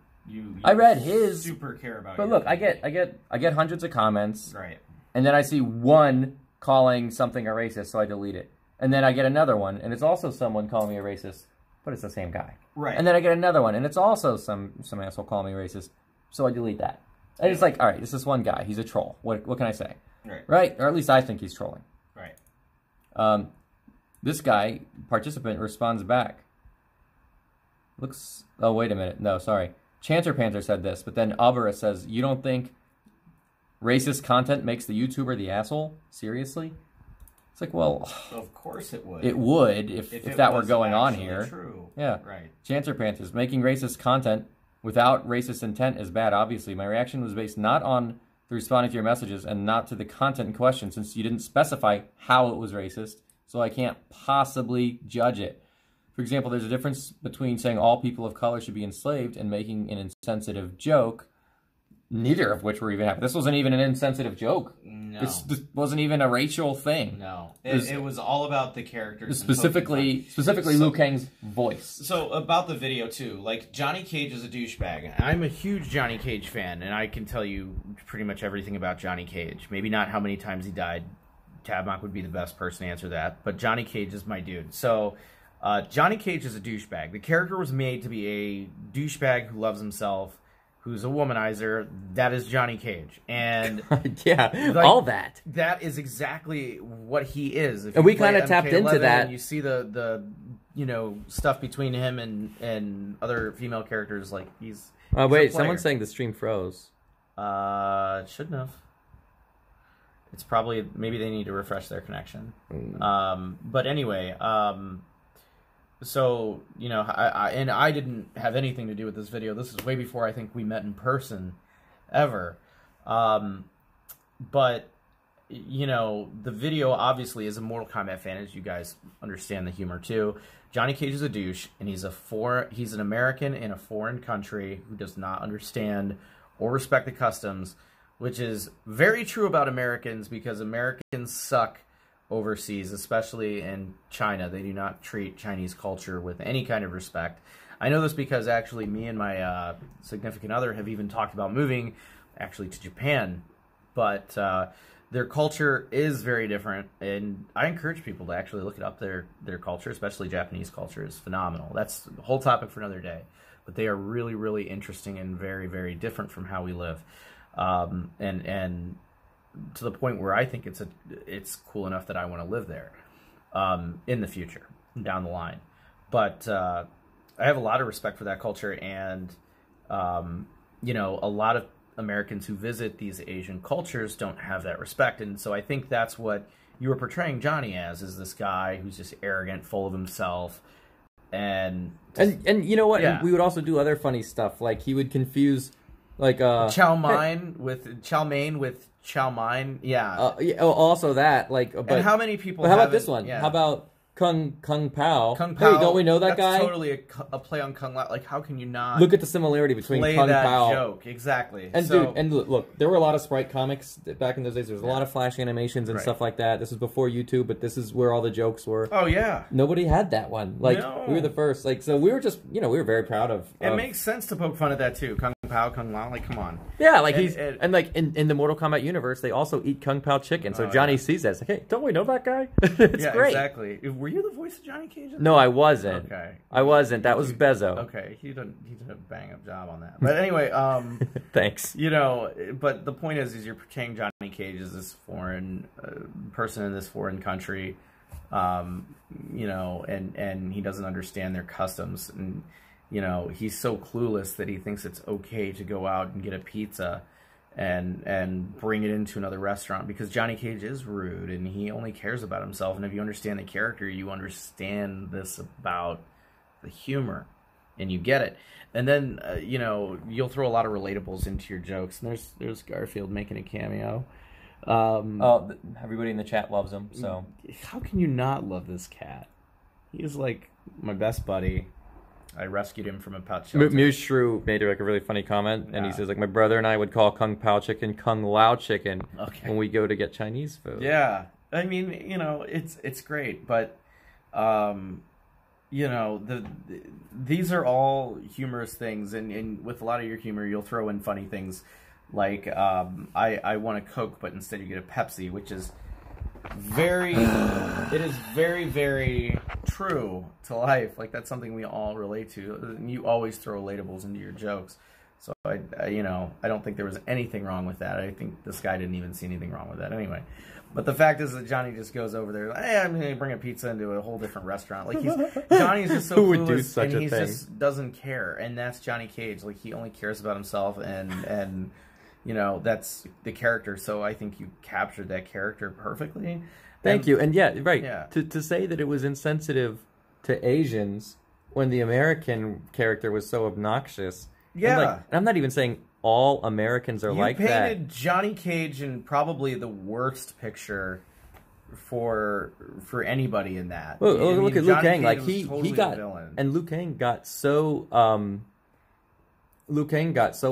I read his... Super care about But look, I get hundreds of comments. Right. And then I see one calling something a racist, so I delete it. And then I get another one, and it's also someone calling me a racist, but it's the same guy. Right. And then I get another one, and it's also some asshole calling me racist, so I delete that. And it's like, all right, this is one guy. He's a troll. What can I say? Right. Right? Or at least I think he's trolling. Right. This guy, participant, responds back. Oh, wait a minute. No, sorry. Chanter Panther said this, but then Abara says, you don't think racist content makes the YouTuber the asshole? Seriously? It's like, well... Of course it would. It would if that were going on here. True. Yeah. Right. Chanter Panthers, making racist content without racist intent is bad, obviously. My reaction was based not on the responding to your messages and not to the content in question, since you didn't specify how it was racist, so I can't possibly judge it. For example, there's a difference between saying all people of color should be enslaved and making an insensitive joke, neither of which were even happening. This wasn't even an insensitive joke. No. This wasn't even a racial thing. No. It was all about the characters. Specifically Liu Kang's voice. So, about the video, too. Like, Johnny Cage is a douchebag. I'm a huge Johnny Cage fan, and I can tell you pretty much everything about Johnny Cage. Maybe not how many times he died. Tabmock would be the best person to answer that. But Johnny Cage is my dude. So... Johnny Cage is a douchebag. The character was made to be a douchebag who loves himself, who's a womanizer. That is Johnny Cage. And yeah, like, all that. That is exactly what he is. And we kind of tapped into that. And you see the stuff between him and other female characters. Like, he's wait, someone's saying the stream froze. It shouldn't have. It's probably, maybe they need to refresh their connection. But anyway, so, I didn't have anything to do with this video. This is way before I think we met in person ever. But, the video obviously is a Mortal Kombat fan, as you guys understand the humor too. Johnny Cage is a douche, and he's an American in a foreign country who does not understand or respect the customs, which is very true about Americans, because Americans suck overseas, especially in China. They do not treat Chinese culture with any kind of respect. I know this because actually me and my significant other have even talked about moving actually to Japan, but their culture is very different, and I encourage people to actually look it up. Their culture, especially Japanese culture, is phenomenal. That's a whole topic for another day, but they are really, really interesting and very, very different from how we live, and to the point where I think it's cool enough that I want to live there in the future, down the line. But I have a lot of respect for that culture, and a lot of Americans who visit these Asian cultures don't have that respect. And so I think that's what you were portraying Johnny as, is this guy who's just arrogant, full of himself, and you know what? Yeah. And we would also do other funny stuff, like he would confuse chow mein with chow mein, yeah. Also that, like, but and how many people? But how about this one? Yeah. How about Kung Pao? Kung Pao. Hey, don't we know that guy? That's totally a play on Kung Lao. Like, how can you not look at the similarity between play Kung that Pao joke? Exactly. And so, dude, and look, there were a lot of sprite comics back in those days. There was a lot of Flash animations and stuff like that. This was before YouTube, but this is where all the jokes were. Oh yeah. Nobody had that one. Like, no. We were the first. Like, so we were just, we were very proud of. It makes sense to poke fun at that too. Kung Pao, Kung Lao. Like, come on. Yeah, like like in the Mortal Kombat universe, they also eat Kung Pao chicken. So Johnny sees that. It's like, hey, don't we know that guy? It's great. Exactly. Were you the voice of Johnny Cage? No, I wasn't. Okay. I wasn't. That was Bezo. Okay, he did a bang up job on that. But anyway, thanks. But the point is you're portraying Johnny Cage as this foreign person in this foreign country, and he doesn't understand their customs, and he's so clueless that he thinks it's okay to go out and get a pizza and bring it into another restaurant, because Johnny Cage is rude and he only cares about himself. And if you understand the character, you understand this about the humor and you get it. And then you know, you'll throw a lot of relatables into your jokes. And there's Garfield making a cameo. Everybody in the chat loves him. So how can you not love this cat? He is like my best buddy. I rescued him from a pet shelter. Muse Shrew made like a really funny comment, and he says like, my brother and I would call Kung Pao chicken Kung Lao chicken when we go to get Chinese food. Yeah, I mean, you know, it's great, but you know, these are all humorous things, and with a lot of your humor, you'll throw in funny things like I want a Coke, but instead you get a Pepsi, which is very very true to life. Like, that's something we all relate to. You always throw relatables into your jokes, so I you know, I don't think there was anything wrong with that. I think this guy didn't even see anything wrong with that anyway. But the fact is that Johnny just goes over there, hey, I'm going to bring a pizza into a whole different restaurant. Like, Johnny's just so Who would do such and a he thing? just doesn't care. And that's Johnny Cage. Like, he only cares about himself, and you know, that's the character. So I think you captured that character perfectly. Thank you. And yeah, right. Yeah. To say that it was insensitive to Asians when the American character was so obnoxious. Yeah. And, like, and I'm not even saying all Americans are like that. You painted Johnny Cage in probably the worst picture for anybody in that. Well, I mean, look at Liu Johnny Kang. Cage Like, was he totally got, the villain. and Liu Kang got so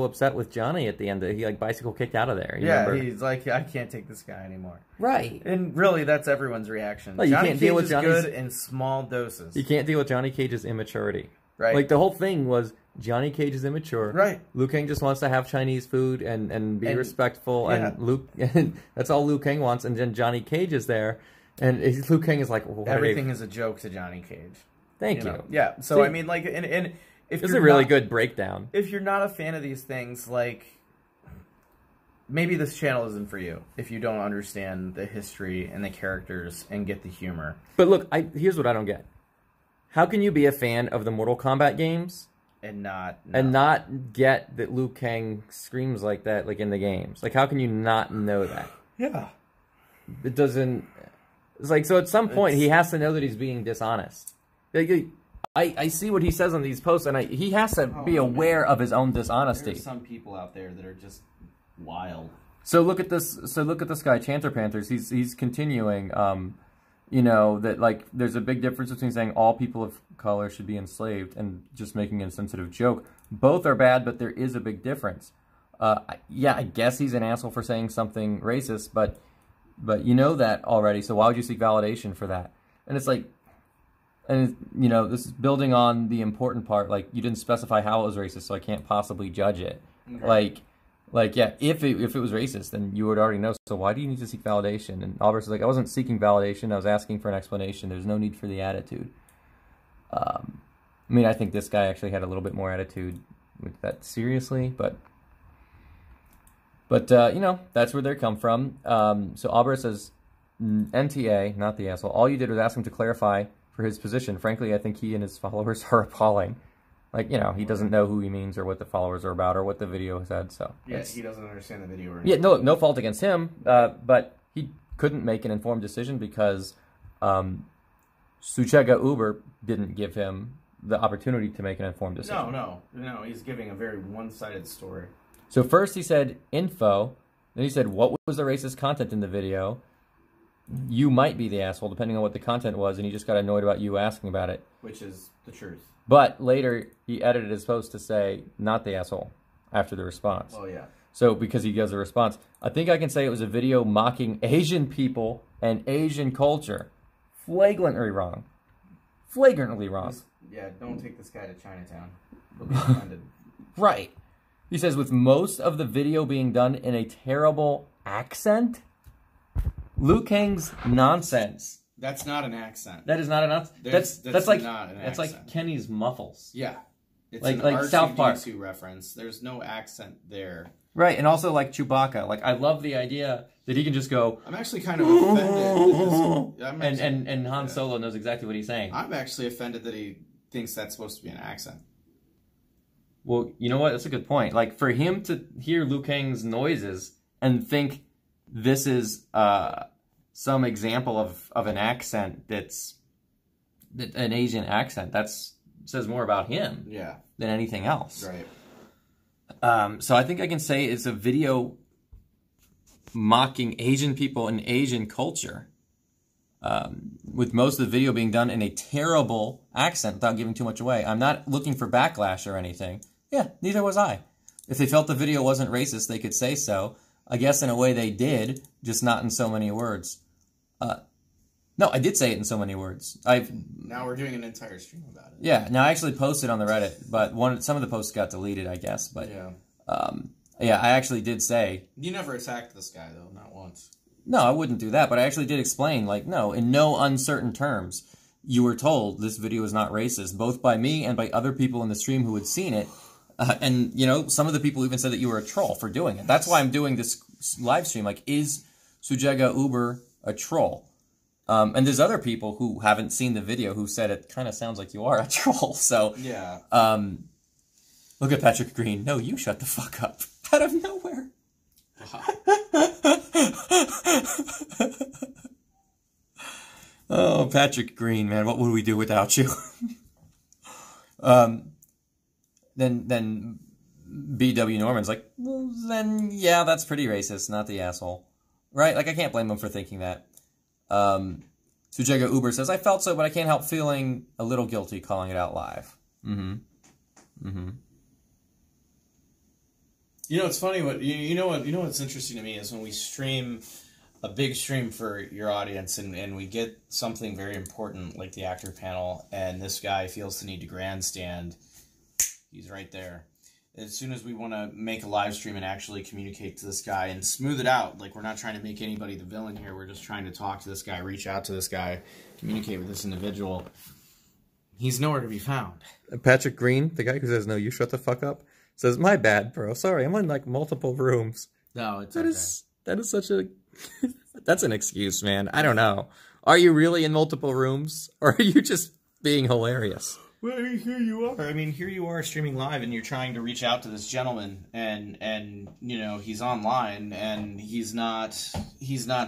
upset with Johnny at the end that he like bicycle kicked out of there. You remember? He's like, I can't take this guy anymore. Right. And really, that's everyone's reaction. Like, you Johnny can't Cage deal with is Johnny's- good in small doses. You can't deal with Johnny Cage's immaturity. Right. Like, the whole thing was Johnny Cage is immature. Right. Liu Kang just wants to have Chinese food and be respectful. yeah. And that's all Liu Kang wants. And then Johnny Cage is there. And Liu Kang is like, well, Everything is a joke to Johnny Cage. Thank you. know? Yeah. So, See, I mean, like, and if it's you're a really not- good breakdown. If you're not a fan of these things, like, maybe this channel isn't for you if you don't understand the history and the characters and get the humor. But look, here's what I don't get. How can you be a fan of the Mortal Kombat games And not get that Liu Kang screams like that, like in the games? Like, how can you not know that? Yeah. It doesn't. It's like, so at some point he has to know that he's being dishonest. Like, I see what he says on these posts, and he has to be aware of his own dishonesty. There's some people out there that are just wild. So look at this. So look at this guy, Chanter Panthers. He's continuing. You know that, like, there's a big difference between saying all people of color should be enslaved and just making an insensitive joke. Both are bad, but there is a big difference. Yeah, I guess he's an asshole for saying something racist, but you know that already. So why would you seek validation for that? And it's like, and you know, this is building on the important part. Like, you didn't specify how it was racist, so I can't possibly judge it. Okay. Like, yeah, if it was racist, then you would already know. So why do you need to seek validation? And Albert's like, I wasn't seeking validation. I was asking for an explanation. There's no need for the attitude. I mean, I think this guy actually had a little bit more attitude with that seriously, but you know, that's where they come from. So Albert says, NTA, not the asshole. All you did was ask him to clarify for his position. Frankly, I think he and his followers are appalling. Like, you know, he doesn't know who he means or what the followers are about or what the video said. So Yeah, he doesn't understand the video. Or yeah, no fault against him. But he couldn't make an informed decision because Suchega Uber didn't give him the opportunity to make an informed decision. No. He's giving a very one-sided story. So first he said info, then he said what was the racist content in the video. You might be the asshole depending on what the content was, and he just got annoyed about you asking about it. Which is the truth. But later he edited his post to say not the asshole after the response. Oh yeah. So because he gives a response, I think I can say it was a video mocking Asian people and Asian culture. Flagrantly wrong. Flagrantly wrong. Yeah, don't take this guy to Chinatown. He'll be offended. Right. He says, with most of the video being done in a terrible accent? Liu Kang's nonsense. That's not an accent. That is not an accent. That's like not an that's accent. like Kenny's muffles. Yeah. It's like an South Park R2-D2 reference. There's no accent there. Right, and also like Chewbacca. Like, I love the idea that he can just go. I'm actually kind of offended that this, and Han Solo knows exactly what he's saying. I'm actually offended that he thinks that's supposed to be an accent. Well, you know what? That's a good point. Like, for him to hear Liu Kang's noises and think this is some example of an accent that's an Asian accent, says more about him than anything else. Right. So I think I can say it's a video mocking Asian people and Asian culture. With most of the video being done in a terrible accent without giving too much away. I'm not looking for backlash or anything. Yeah, neither was I. If they felt the video wasn't racist, they could say so. I guess in a way they did, just not in so many words. No, I did say it in so many words. Now we're doing an entire stream about it. Yeah, now I actually posted on the Reddit, but some of the posts got deleted, I guess. But yeah, I actually did say... You never attacked this guy, though, not once. No, I wouldn't do that, but I actually did explain, like, no, in no uncertain terms, you were told this video is not racist, both by me and by other people in the stream who had seen it. And, you know, some of the people even said that you were a troll for doing it. That's why I'm doing this live stream. Like, is Suchega Uber a troll? And there's other people who haven't seen the video who said it kind of sounds like you are a troll. So, yeah. Look at Patrick Green. No, you shut the fuck up. Out of nowhere. Oh, Patrick Green, man, what would we do without you? Then BW Norman's like, well, then yeah, that's pretty racist, not the asshole, right? Like, I can't blame him for thinking that. Suchega Uber says, I felt so, but I can't help feeling a little guilty calling it out live. You know, it's funny. You know what's interesting to me is when we stream a big stream for your audience and we get something very important like the actor panel, and this guy feels the need to grandstand. He's right there. As soon as we want to make a live stream and actually communicate to this guy and smooth it out, like, we're not trying to make anybody the villain here. We're just trying to talk to this guy, reach out to this guy, communicate with this individual. He's nowhere to be found. Patrick Green, the guy who says, no, you shut the fuck up, says, my bad, bro. Sorry, I'm in, like, multiple rooms. No, it's That is such a... That's an excuse, man. I don't know. Are you really in multiple rooms? Or are you just being hilarious? Well, here you are. I mean, here you are streaming live, and you're trying to reach out to this gentleman, and you know, he's online, and he's not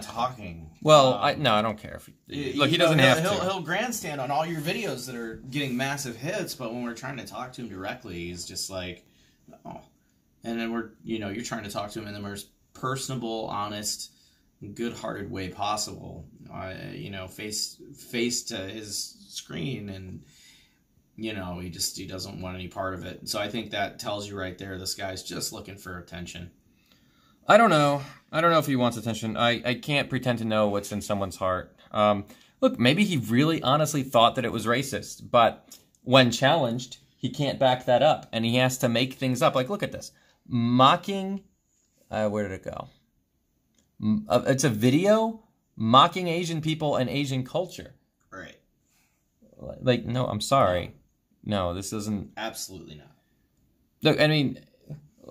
talking. Well, I don't care if look, he doesn't have to. He'll grandstand on all your videos that are getting massive hits, but when we're trying to talk to him directly, he's just like, oh. And then you're trying to talk to him in the most personable, honest, good-hearted way possible. Face to his screen, and he doesn't want any part of it. So I think that tells you right there, this guy's just looking for attention. I don't know if he wants attention. I can't pretend to know what's in someone's heart. Look, maybe he really honestly thought that it was racist, but when challenged, he can't back that up, and he has to make things up. Like, look at this. Mocking... where did it go? It's a video mocking Asian people and Asian culture. Right. Like, no, I'm sorry. No, this isn't... Absolutely not. Look, I mean,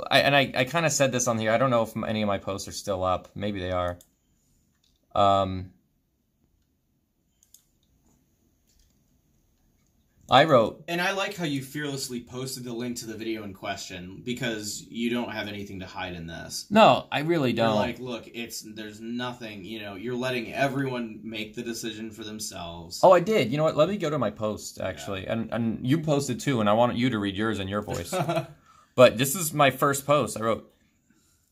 I kind of said this on here. I don't know if any of my posts are still up. Maybe they are. I wrote... And I like how you fearlessly posted the link to the video in question, because you don't have anything to hide in this. No, I really don't. You're like, look, there's nothing, you're letting everyone make the decision for themselves. Oh, I did. You know what? Let me go to my post, actually. Yeah. And you posted too, and I want you to read yours in your voice. But this is my first post. I wrote,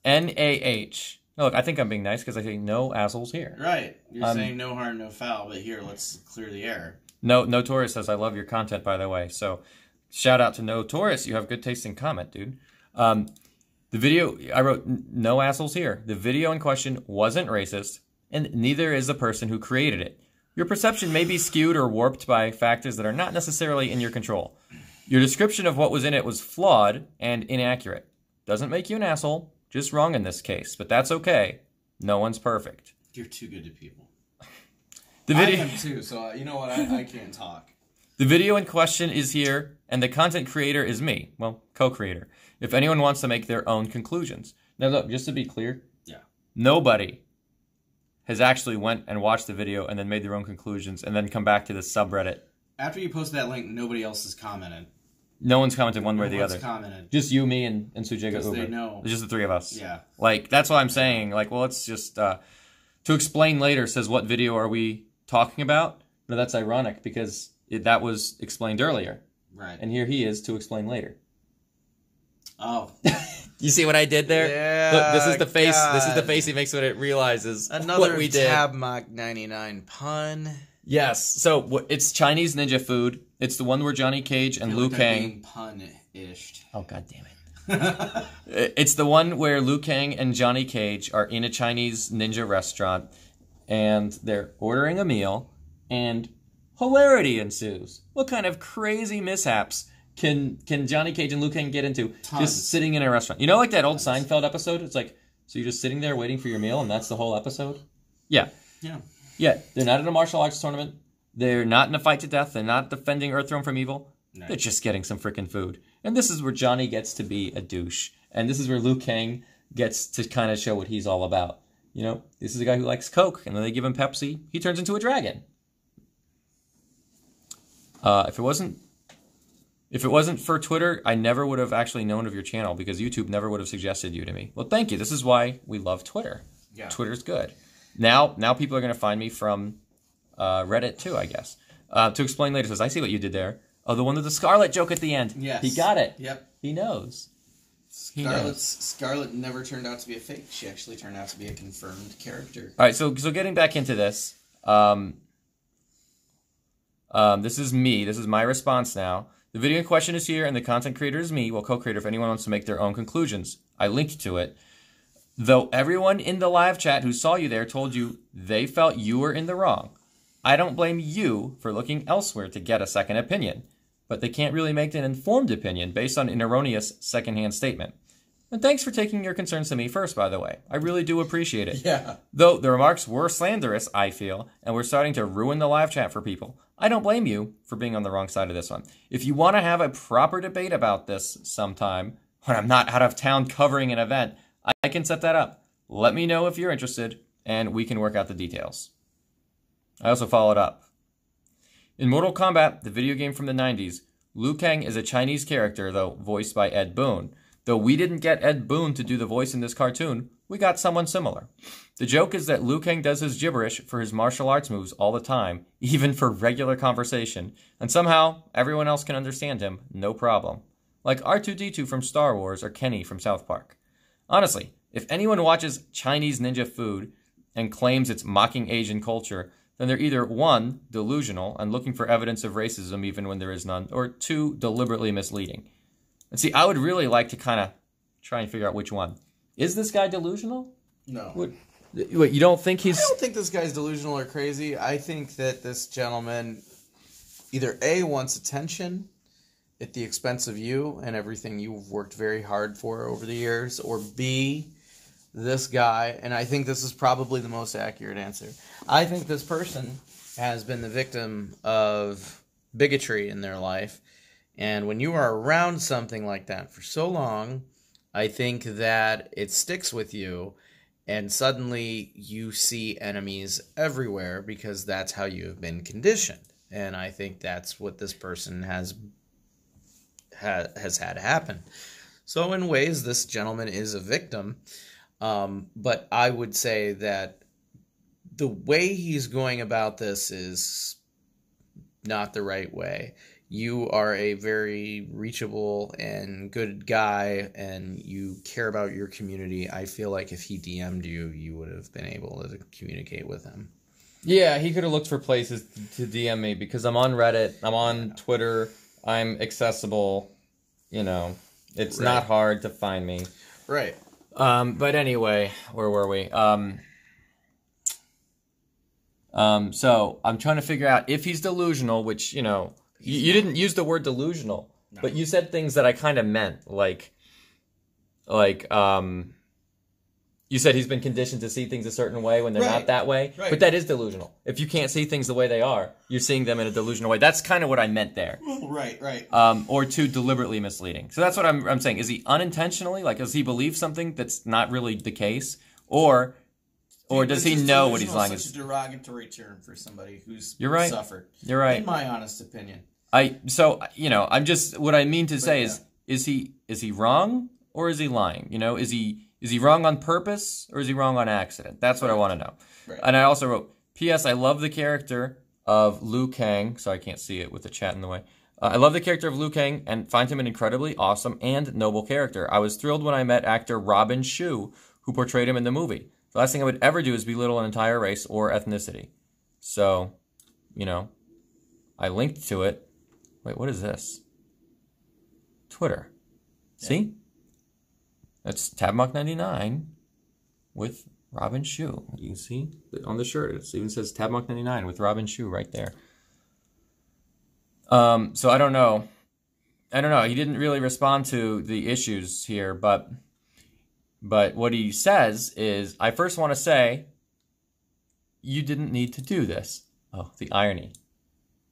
N-A-H. Look, I think I'm being nice because I say no assholes here. Right. You're saying no harm, no foul, but here, let's clear the air. No Taurus says, I love your content, by the way. So, shout out to No Taurus. You have good taste in comment, dude. The video, I wrote, no assholes here. The video in question wasn't racist, and neither is the person who created it. Your perception may be skewed or warped by factors that are not necessarily in your control. Your description of what was in it was flawed and inaccurate. Doesn't make you an asshole, just wrong in this case, but that's okay. No one's perfect. You're too good to people. I am too, so you know what? I can't talk. The video in question is here, and the content creator is me. Well, co-creator. If anyone wants to make their own conclusions. Now, look, just to be clear, nobody has actually went and watched the video and then made their own conclusions and then come back to the subreddit. After you posted that link, nobody else has commented. No one's commented one way or the other. Commented. Just you, me, and Suchega Uber. They know. It's just the three of us. Yeah. Like, that's what I'm saying. Like, well, let's just... to explain later says, what video are we talking about? No, that's ironic because that was explained earlier. Right. And here he is to explain later. Oh. You see what I did there? Yeah. Look, this is the face. God. This is the face he makes when it realizes Another what we did. Tabmock 99 pun. Yes. So it's Chinese ninja food. It's the one where Johnny Cage and Liu Kang. Pun-ish. Oh, God damn it. It's the one where Liu Kang and Johnny Cage are in a Chinese ninja restaurant, and they're ordering a meal, and hilarity ensues. What kind of crazy mishaps can Johnny Cage and Liu Kang get into just sitting in a restaurant? You know, like that old Seinfeld episode? It's like, so you're just sitting there waiting for your meal, and that's the whole episode? Yeah. Yeah. Yeah, they're not in a martial arts tournament. They're not in a fight to death. They're not defending Earththrone from evil. No. They're just getting some freaking food. And this is where Johnny gets to be a douche. And this is where Liu Kang gets to kind of show what he's all about. You know, this is a guy who likes Coke, and then they give him Pepsi. He turns into a dragon. If it wasn't for Twitter, I never would have actually known of your channel because YouTube never would have suggested you to me. Well, thank you. This is why we love Twitter. Yeah. Twitter's good. Now people are going to find me from Reddit too, I guess. To explain later, says, I see what you did there. Oh, the one with the Scarlet joke at the end. Yes. He got it. Yep. He knows. Scarlet never turned out to be a fake. She actually turned out to be a confirmed character. All right, so getting back into this, this is me. This is my response now. The video in question is here, and the content creator is me. Well, co-creator if anyone wants to make their own conclusions. I linked to it. Though everyone in the live chat who saw you there told you they felt you were in the wrong. I don't blame you for looking elsewhere to get a second opinion. But they can't really make an informed opinion based on an erroneous secondhand statement. And thanks for taking your concerns to me first, by the way. I really do appreciate it. Yeah. Though the remarks were slanderous, I feel, and we're starting to ruin the live chat for people. I don't blame you for being on the wrong side of this one. If you want to have a proper debate about this sometime, when I'm not out of town covering an event, I can set that up. Let me know if you're interested, and we can work out the details. I also followed up. In Mortal Kombat, the video game from the 90s, Liu Kang is a Chinese character, though voiced by Ed Boon. Though we didn't get Ed Boon to do the voice in this cartoon, we got someone similar. The joke is that Liu Kang does his gibberish for his martial arts moves all the time, even for regular conversation, and somehow everyone else can understand him, no problem. Like R2-D2 from Star Wars or Kenny from South Park. Honestly, if anyone watches Chinese ninja food and claims it's mocking Asian culture, then they're either 1, delusional and looking for evidence of racism even when there is none, or 2, deliberately misleading. And see, I would really like to kind of try and figure out which one. Is this guy delusional? No. What, you don't think he's... I don't think this guy's delusional or crazy. I think that this gentleman either A, wants attention at the expense of you and everything you've worked very hard for over the years, or B, this guy, and I think this is probably the most accurate answer, I think this person has been the victim of bigotry in their life, and when you are around something like that for so long, I think that it sticks with you, and suddenly you see enemies everywhere because that's how you have been conditioned, and I think that's what this person has had to happen. So in ways, this gentleman is a victim, but I would say that the way he's going about this is not the right way. You are a very reachable and good guy, and you care about your community. I feel like if he DM'd you, you would have been able to communicate with him. Yeah, he could have looked for places to DM me because I'm on Reddit, I'm on Twitter, I'm accessible, you know, it's not hard to find me. Right. But anyway, where were we? So I'm trying to figure out if he's delusional, which, you know, you didn't use the word delusional, but you said things that I kind of meant, like, you said he's been conditioned to see things a certain way when they're not that way, but that is delusional. If you can't see things the way they are, you're seeing them in a delusional way. That's kind of what I meant there. Right. Or too deliberately misleading. So that's what I'm saying. Is he unintentionally, like, does he believe something that's not really the case, or does he know what he's lying? Such a derogatory term for somebody who's You're right. suffered. You're right. In my honest opinion. I'm just, what I mean to say is he wrong or is he lying? Is he wrong on purpose or is he wrong on accident? That's what I want to know. Right. And I also wrote, P.S. I love the character of Liu Kang. So I can't see it with the chat in the way. I love the character of Liu Kang and find him an incredibly awesome and noble character. I was thrilled when I met actor Robin Shou, who portrayed him in the movie. The last thing I would ever do is belittle an entire race or ethnicity. So, I linked to it. Wait, what is this? Twitter. Yeah. See? That's Tabmock99 with Robin Shou. You can see on the shirt. It even says Tabmock99 with Robin Shou right there. So I don't know. He didn't really respond to the issues here, but what he says is, I first want to say, you didn't need to do this. Oh, the irony.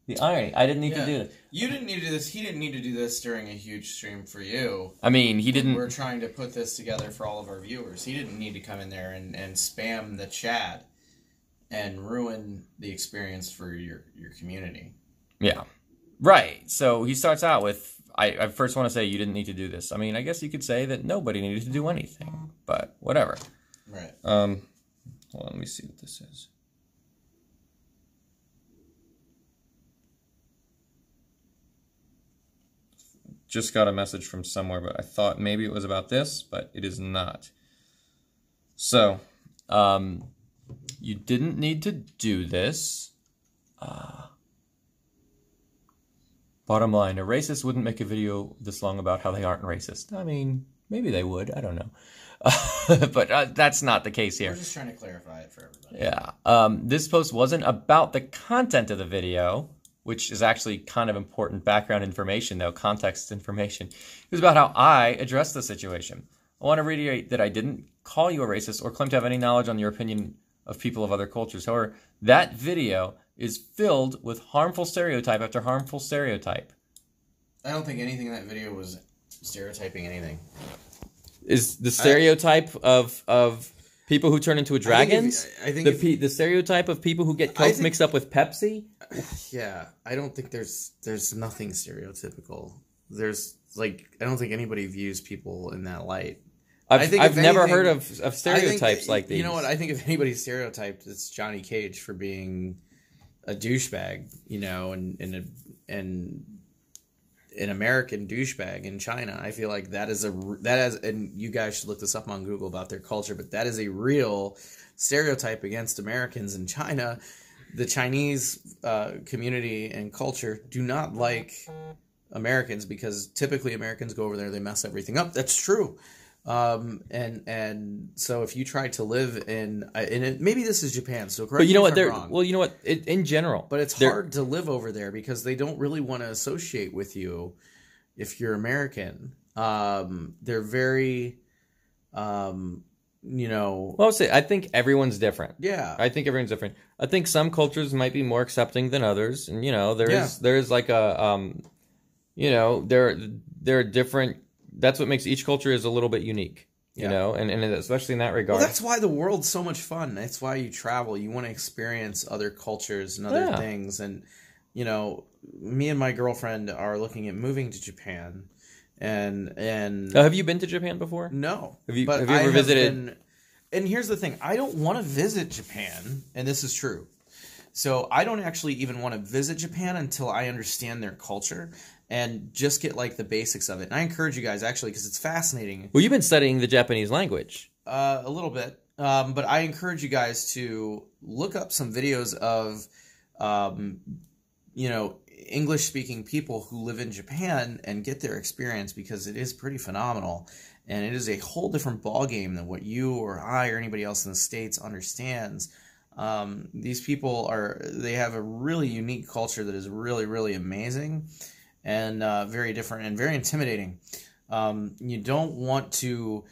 The irony. I didn't need to do this. You didn't need to do this. He didn't need to do this during a huge stream for you. I mean, he didn't... We're trying to put this together for all of our viewers. He didn't need to come in there and spam the chat and ruin the experience for your community. Yeah. Right. So he starts out with, I first want to say you didn't need to do this. I mean, I guess you could say that nobody needed to do anything, but whatever. Right. Hold on, let me see what this is. Just got a message from somewhere, but I thought maybe it was about this, but it is not. So, you didn't need to do this. Bottom line, a racist wouldn't make a video this long about how they aren't racist. I mean, maybe they would. I don't know. But that's not the case here. We're just trying to clarify it for everybody. Yeah. This post wasn't about the content of the video, which is actually kind of important background information, though, context information. It was about how I addressed the situation. I want to reiterate that I didn't call you a racist or claim to have any knowledge on your opinion of people of other cultures. However, that video is filled with harmful stereotype after harmful stereotype. I don't think anything in that video was stereotyping anything. Is the stereotype of people who turn into dragons? I think the stereotype of people who get Coke mixed up with Pepsi? Yeah, I don't think there's nothing stereotypical. I don't think anybody views people in that light. I've never heard of stereotypes like these. You know what? I think if anybody's stereotyped, it's Johnny Cage for being a douchebag, and an American douchebag in China. I feel like that is and you guys should look this up on Google about their culture, but that is a real stereotype against Americans in China. The Chinese community and culture do not like Americans because typically Americans go over there, they mess everything up. That's true. And so if you try to live in maybe this is Japan, so correct me if I'm wrong. Well, you know what? In general, but it's hard to live over there because they don't really want to associate with you if you're American. They're very, Well, I'll say I think everyone's different. Yeah, I think everyone's different. I think some cultures might be more accepting than others, and there is like a there are different. That's what makes each culture is a little bit unique, you know, and especially in that regard. Well, that's why the world's so much fun. That's why you travel. You want to experience other cultures and other things. And, me and my girlfriend are looking at moving to Japan. And have you been to Japan before? No. Have you ever visited? And here's the thing. I don't want to visit Japan, and this is true. So I don't actually even want to visit Japan until I understand their culture and just get like the basics of it. And I encourage you guys actually because it's fascinating. Well, you've been studying the Japanese language. A little bit. But I encourage you guys to look up some videos of, English-speaking people who live in Japan and get their experience because it is pretty phenomenal. And it is a whole different ballgame than what you or I or anybody else in the States understands. These people they have a really unique culture that is really, really amazing and very different and very intimidating. You don't want to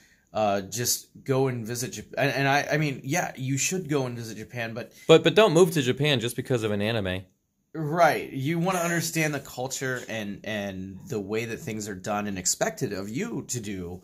just go and visit Japan. And I mean, yeah, you should go and visit Japan, but don't move to Japan just because of an anime. Right. You want to understand the culture and the way that things are done and expected of you to do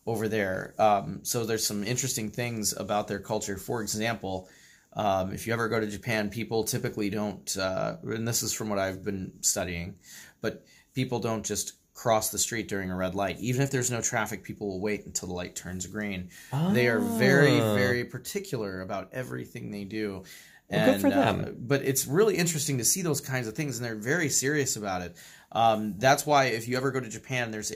over there. So there's some interesting things about their culture. For example, if you ever go to Japan, people typically don't, and this is from what I've been studying, but people don't just cross the street during a red light. Even if there's no traffic, people will wait until the light turns green. They are very, very particular about everything they do. Well, good for them. But it's really interesting to see those kinds of things, and they're very serious about it. That's why if you ever go to Japan, there's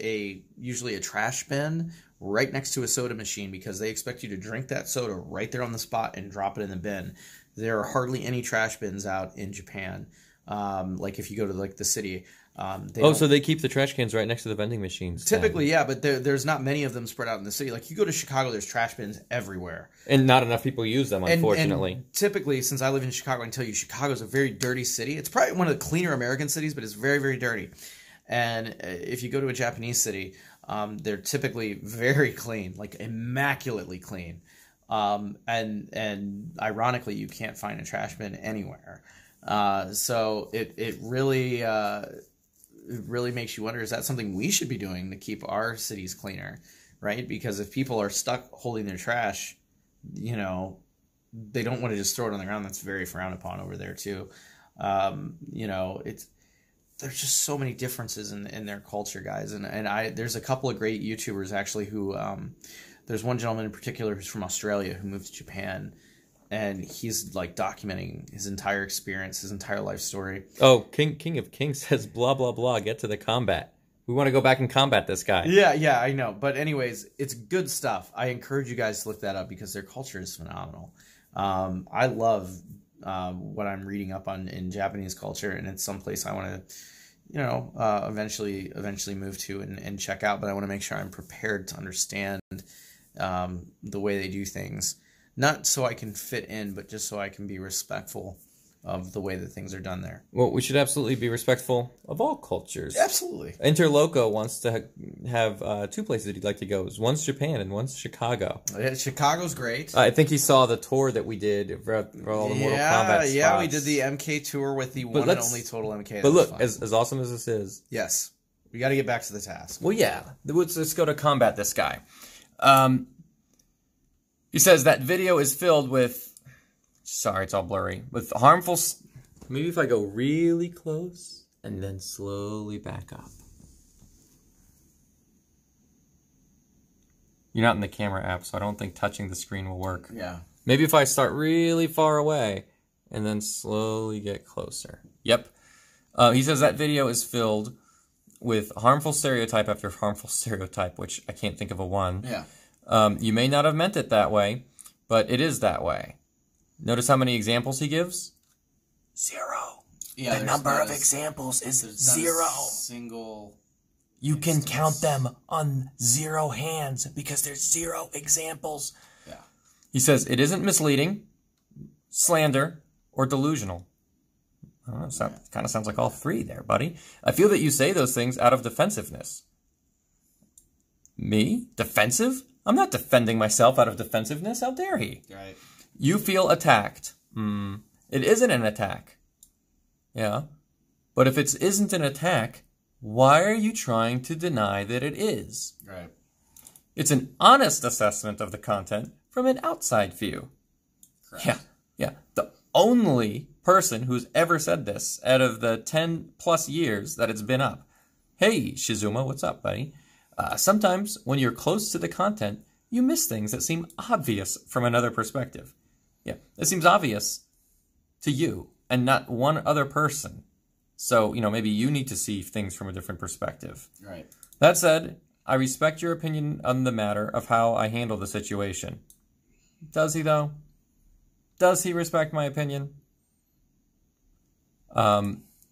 usually a trash bin right next to a soda machine, because they expect you to drink that soda right there on the spot and drop it in the bin. There are hardly any trash bins out in Japan. Like if you go to like the city. So they keep the trash cans right next to the vending machines. Typically, yeah, but there's not many of them spread out in the city. Like you go to Chicago, there's trash bins everywhere. And not enough people use them, unfortunately. And typically, since I live in Chicago, I can tell you Chicago's a very dirty city. It's probably one of the cleaner American cities, but it's very, very dirty. And if you go to a Japanese city, they're typically very clean, like immaculately clean. And ironically, you can't find a trash bin anywhere. So it really makes you wonder, is that something we should be doing to keep our cities cleaner, right? Because if people are stuck holding their trash, they don't want to just throw it on the ground. That's very frowned upon over there too. There's just so many differences in their culture, guys. And there's a couple of great YouTubers actually who, there's one gentleman in particular who's from Australia who moved to Japan, and he's like documenting his entire experience, his entire life story. Oh, King of Kings says blah blah blah. Get to the combat. We want to go back and combat this guy. Yeah, I know. But anyways, it's good stuff. I encourage you guys to look that up because their culture is phenomenal. I love what I'm reading up on in Japanese culture, and it's someplace I want to, eventually move to and check out. But I want to make sure I'm prepared to understand the way they do things. Not so I can fit in, but just so I can be respectful of the way that things are done there. Well, we should absolutely be respectful of all cultures. Absolutely. Interloco wants to have two places he'd like to go. One's Japan and one's Chicago. Yeah, Chicago's great. I think he saw the tour that we did for all the Mortal Kombat spots. Yeah, we did the MK tour with the one and only Total MK. But look, as awesome as this is... Yes. We got to get back to the task. Well, yeah. Let's go to combat this guy. He says that video is filled with... Sorry, it's all blurry. With harmful... Maybe if I go really close and then slowly back up. You're not in the camera app, so I don't think touching the screen will work. Yeah. Maybe if I start really far away and then slowly get closer. Yep. He says that video is filled with harmful stereotype after harmful stereotype, which I can't think of a one. Yeah. You may not have meant it that way, but it is that way. Notice how many examples he gives? 0. Yeah, the number of examples is 0. Single. You can count them on 0 hands because there's 0 examples. Yeah. He says it isn't misleading, slander, or delusional. I don't know, kind of sounds like all 3 there, buddy. I feel that you say those things out of defensiveness. Me? Defensive? I'm not defending myself out of defensiveness. How dare he? Right. You feel attacked. It isn't an attack. Yeah. But if it isn't an attack, why are you trying to deny that it is? Right. It's an honest assessment of the content from an outside view. Correct. Yeah. The only person who's ever said this out of the 10 plus years that it's been up. Hey, Shizuma, what's up, buddy? Sometimes when you're close to the content, you miss things that seem obvious from another perspective. Yeah, it seems obvious to you and not one other person. So, maybe you need to see things from a different perspective. Right. That said, I respect your opinion on the matter of how I handle the situation. Does he, though? Does he respect my opinion?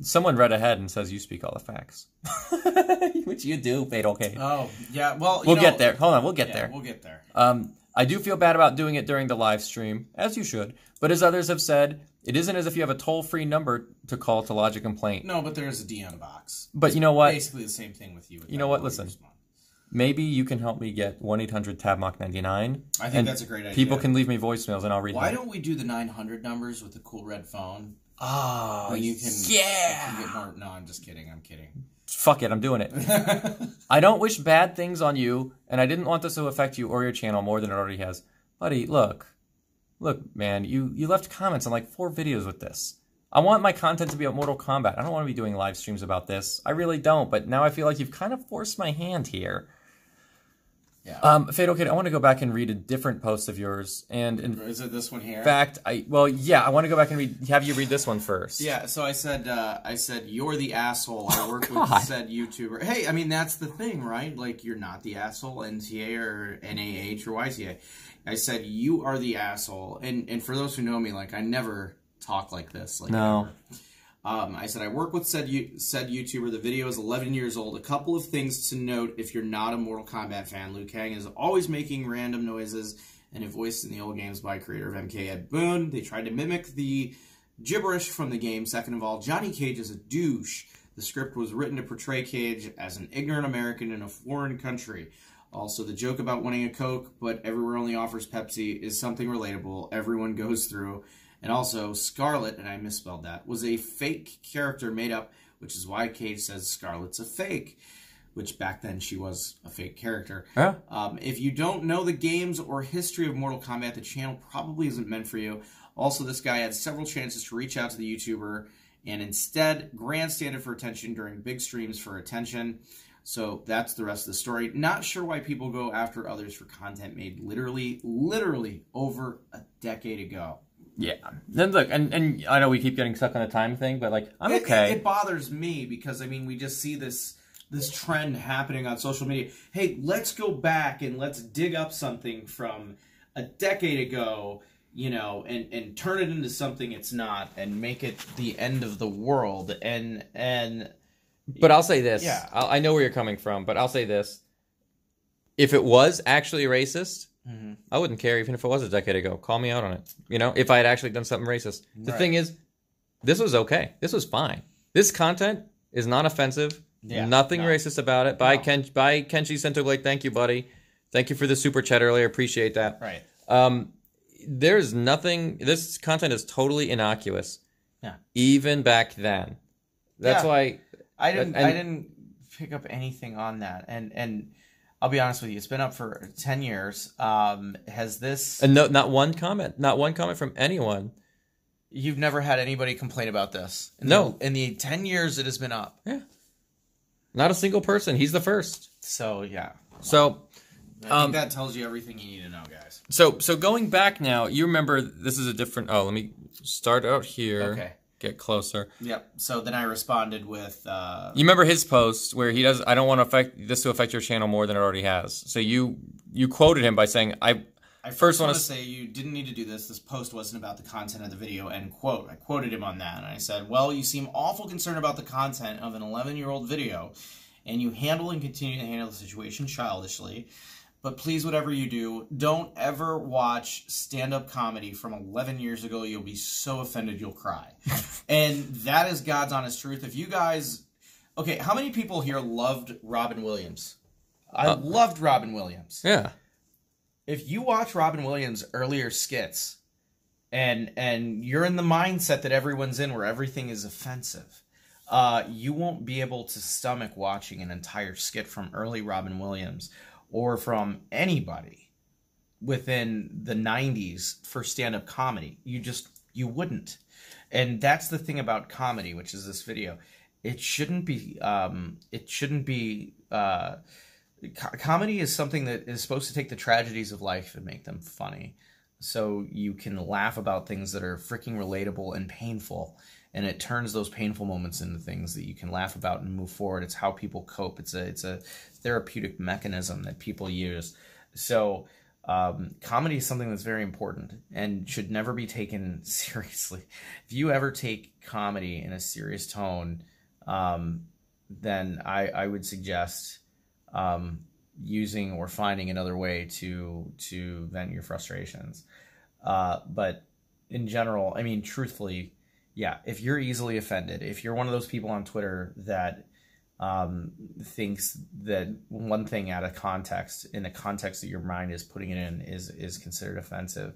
Someone read ahead and says you speak all the facts. Which you do, Fatal K. Oh, yeah, well, we'll get there. Hold on, we'll get there. We'll get there. I do feel bad about doing it during the live stream, as you should. But as others have said, it isn't as if you have a toll-free number to call to lodge a complaint. No, but there's a DM box. But you know what? Basically the same thing with you. You know what? Listen. Maybe you can help me get 1-800-TABMOC99. I think that's a great idea. People can leave me voicemails and I'll read them. Why don't we do the 900 numbers with the cool red phone? Oh, when you can, yeah. You can get more, no, I'm just kidding. I'm kidding. Fuck it, I'm doing it. I don't wish bad things on you, and I didn't want this to affect you or your channel more than it already has. Buddy, look, man, you left comments on like 4 videos with this. I want my content to be about Mortal Kombat. I don't want to be doing live streams about this. I really don't, but now I feel like you've kind of forced my hand here. Yeah. Fatal Kid, I want to go back and read a different post of yours. And in Is it this one here? fact, I want to go back and have you read this one first. Yeah, so I said, you're the asshole. I work with said YouTuber. Hey, I mean, that's the thing, right? Like, you're not the asshole, NTA or NAH or YTA. I said, you are the asshole. And for those who know me, like, I never talk like this. Like, no. Ever. I said, I work with said YouTuber. The video is 11 years old. A couple of things to note if you're not a Mortal Kombat fan. Liu Kang is always making random noises and a voice in the old games by creator of MK Ed Boon. They tried to mimic the gibberish from the game. Second of all, Johnny Cage is a douche. The script was written to portray Cage as an ignorant American in a foreign country. Also, the joke about wanting a Coke, but everywhere only offers Pepsi, is something relatable everyone goes through. And also, Scarlet, and I misspelled that, was a fake character made up, which is why Cage says Scarlet's a fake, which back then she was a fake character. Yeah. If you don't know the games or history of Mortal Kombat, the channel probably isn't meant for you. Also, this guy had several chances to reach out to the YouTuber and instead grandstanded for attention during big streams for attention. So that's the rest of the story. Not sure why people go after others for content made literally over a decade ago. Yeah. Then look, and I know we keep getting stuck on the time thing, but like, I'm okay. It bothers me because, I mean, we just see this trend happening on social media. Hey, let's go back and let's dig up something from a decade ago, you know, and turn it into something it's not and make it the end of the world. But I'll say this. Yeah. I know where you're coming from, but I'll say this. If it was actually racist, I wouldn't care even if it was a decade ago. Call me out on it. You know, if I had actually done something racist. The thing is, this was okay. This was fine. This content is not offensive. Yeah, nothing racist about it. By Kenshi Sento Blake, thank you, buddy. Thank you for the super chat earlier. Appreciate that. Right. There's nothing. This content is totally innocuous. Yeah. Even back then. That's why I didn't pick up anything on that. And I'll be honest with you, it's been up for 10 years. Has this... And no, not one comment from anyone. You've never had anybody complain about this? In the 10 years it has been up. Yeah. Not a single person. He's the first. So, yeah. So... I think that tells you everything you need to know, guys. So going back now, you remember this is a different... Oh, let me start out here. Okay. Get closer. Yep. So then I responded with... You remember his post where he does, I don't want this to affect your channel more than it already has. So you quoted him by saying, I first want to say you didn't need to do this. This post wasn't about the content of the video, end quote. I quoted him on that, and I said, well, you seem awful concerned about the content of an 11-year-old video, and you handle and continue to handle the situation childishly. But please, whatever you do, don't ever watch stand-up comedy from 11 years ago. You'll be so offended you'll cry. And that is God's honest truth. If you guys... Okay, how many people here loved Robin Williams? I loved Robin Williams. Yeah. If you watch Robin Williams' earlier skits, and you're in the mindset that everyone's in where everything is offensive, you won't be able to stomach watching an entire skit from early Robin Williams or from anybody within the 90s for stand-up comedy. You wouldn't. And that's the thing about comedy, which is this video. It shouldn't be, comedy is something that is supposed to take the tragedies of life and make them funny. So you can laugh about things that are freaking relatable and painful. And it turns those painful moments into things that you can laugh about and move forward. It's how people cope. It's a therapeutic mechanism that people use. So comedy is something that's very important and should never be taken seriously. If you ever take comedy in a serious tone, then I would suggest using or finding another way to vent your frustrations. But in general, I mean, truthfully, yeah, if you're easily offended, if you're one of those people on Twitter that thinks that one thing out of context, in the context that your mind is putting it in, is considered offensive,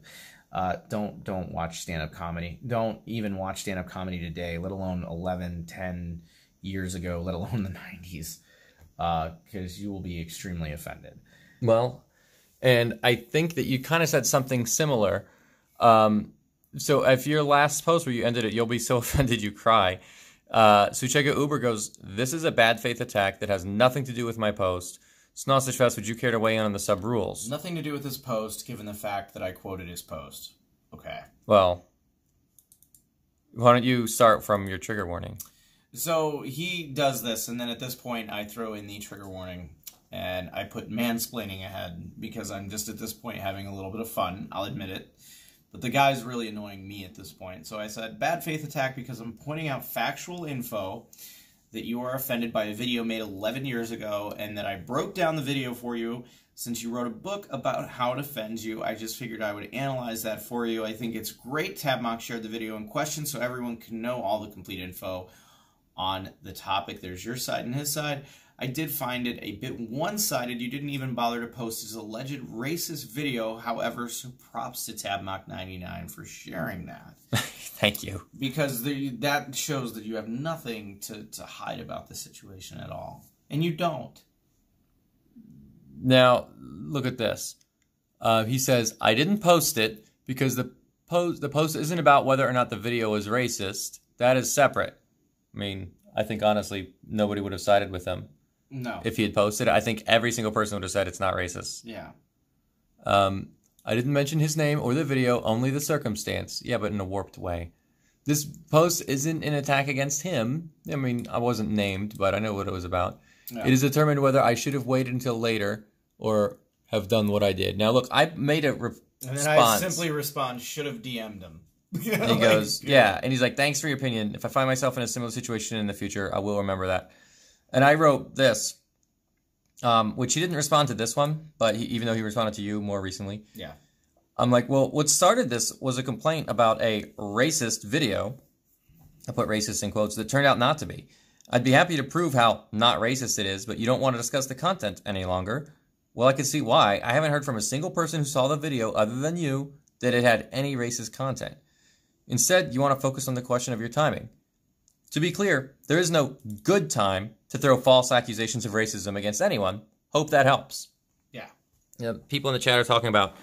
don't watch stand-up comedy. Don't even watch stand-up comedy today, let alone 11, 10 years ago, let alone the 90s, because you will be extremely offended. Well, and I think that you kind of said something similar. So if your last post where you ended it, you'll be so offended you cry. Suchega Uber goes, this is a bad faith attack that has nothing to do with my post. Sausage Fest, would you care to weigh in on the sub rules? Nothing to do with his post, given the fact that I quoted his post. Okay. Well, why don't you start from your trigger warning? So he does this, and then at this point I throw in the trigger warning, and I put mansplaining ahead, because I'm just at this point having a little bit of fun, I'll admit it. But the guy's really annoying me at this point. So I said, bad faith attack because I'm pointing out factual info that you are offended by a video made 11 years ago, and that I broke down the video for you. Since you wrote a book about how it offends you, I just figured I would analyze that for you. I think it's great Tabmock shared the video in question so everyone can know all the complete info on the topic. There's your side and his side. I did find it a bit one-sided. You didn't even bother to post his alleged racist video. However, so props to Tabmock99 for sharing that. Thank you. Because that shows that you have nothing to hide about the situation at all. And you don't. Now, look at this. He says, I didn't post it because the post isn't about whether or not the video is racist. That is separate. I mean, I think honestly, nobody would have sided with him. No. If he had posted it, I think every single person would have said it's not racist. Yeah. I didn't mention his name or the video, only the circumstance. Yeah, but in a warped way. This post isn't an attack against him. I mean, I wasn't named, but I know what it was about. Yeah. It is determined whether I should have waited until later or have done what I did. Now, look, I made a response. And then I simply respond, should have DM'd him. And he goes, yeah. And he's like, thanks for your opinion. If I find myself in a similar situation in the future, I will remember that. And I wrote this, which he didn't respond to this one, but even though he responded to you more recently. Yeah. I'm like, well, what started this was a complaint about a racist video. I put racist in quotes that turned out not to be. I'd be happy to prove how not racist it is, but you don't want to discuss the content any longer. Well, I can see why. I haven't heard from a single person who saw the video other than you that it had any racist content. Instead, you want to focus on the question of your timing. To be clear, there is no good time to throw false accusations of racism against anyone. Hope that helps. Yeah. Yeah. People in the chat are talking about,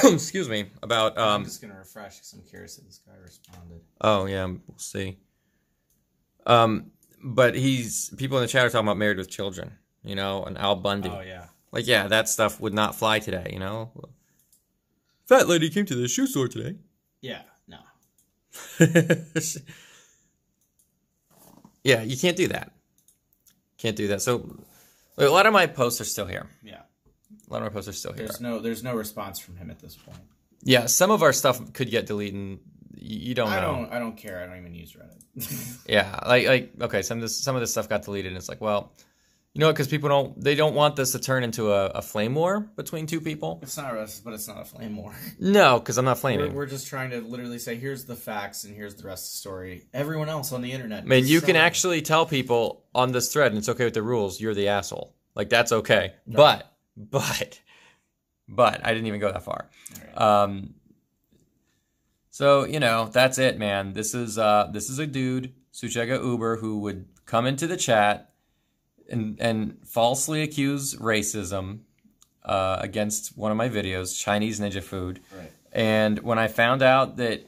excuse me, about... I'm just going to refresh because I'm curious if this guy responded. Oh, yeah, we'll see. But people in the chat are talking about Married with Children, you know, and Al Bundy. Oh, yeah. Like, yeah, that stuff would not fly today, you know? Fat lady came to the shoe store today. Yeah, no. Yeah, you can't do that. Can't do that. So, a lot of my posts are still here. Yeah. A lot of my posts are still here. There's no response from him at this point. Yeah, some of our stuff could get deleted. And you don't know. I don't care. I don't even use Reddit. Yeah, like okay, some of this stuff got deleted, and it's like, well, you know what? Because people don't want this to turn into a flame war between two people. It's not us, but it's not a flame war. No, because I'm not flaming. We're just trying to literally say, here's the facts and here's the rest of the story. Everyone else on the internet. I mean, you can actually tell people on this thread, and it's okay with the rules. You're the asshole. Like that's okay. Right. But I didn't even go that far. Right. So you know that's it, man. This is a dude, Suchega Uber, who would come into the chat and falsely accuse racism against one of my videos, Chinese Ninja Food. Right. And when I found out that